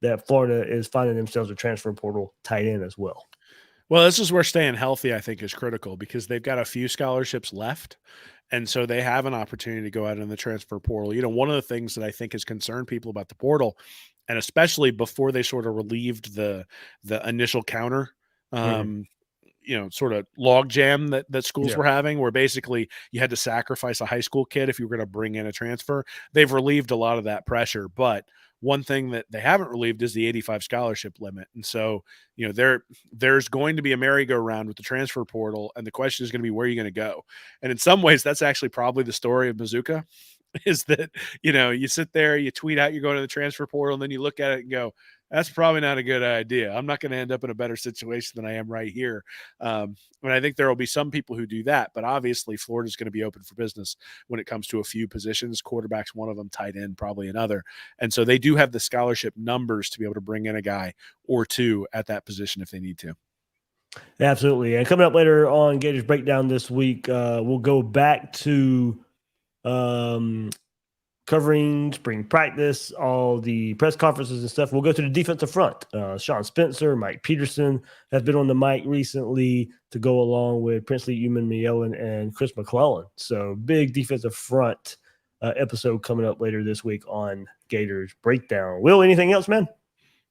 that Florida is finding themselves a transfer portal tight end as well. Well, this is where staying healthy, I think, is critical, because they've got a few scholarships left. And so they have an opportunity to go out in the transfer portal. One of the things that I think has concerned people about the portal, and especially before they sort of relieved the initial counter, sort of log jam that schools were having, where basically you had to sacrifice a high school kid if you were going to bring in a transfer. They've relieved a lot of that pressure, but one thing that they haven't relieved is the 85 scholarship limit. And so, there's going to be a merry-go-round with the transfer portal, and the question is going to be, where are you going to go? And in some ways, that's actually probably the story of Mazuka, is that, you sit there, you tweet out you're going to the transfer portal, and then you look at it and go, that's probably not a good idea. I'm not going to end up in a better situation than I am right here. And I think there will be some people who do that, but obviously Florida's going to be open for business when it comes to a few positions. Quarterback's one of them, tight end probably another. And so they do have the scholarship numbers to be able to bring in a guy or 2 at that position if they need to. Absolutely. And coming up later on Gators Breakdown this week, we'll go back to covering spring practice, all the press conferences and stuff. We'll go to the defensive front. Sean Spencer, Mike Peterson have been on the mic recently to go along with Princely Uman-Mielon and Chris McClellan. So big defensive front episode coming up later this week on Gators Breakdown. Will, anything else, man?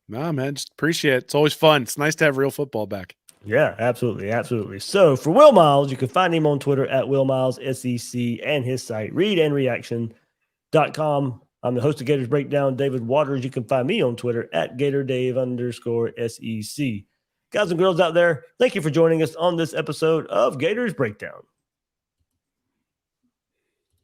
No, man, just appreciate it. It's always fun. It's nice to have real football back. Yeah, absolutely. Absolutely. So for Will Miles, you can find him on Twitter at Will Miles SEC, and his site, readandreaction.com. I'm the host of Gators Breakdown, David Waters. You can find me on Twitter at GatorDave_SEC. Guys and girls out there, thank you for joining us on this episode of Gators Breakdown.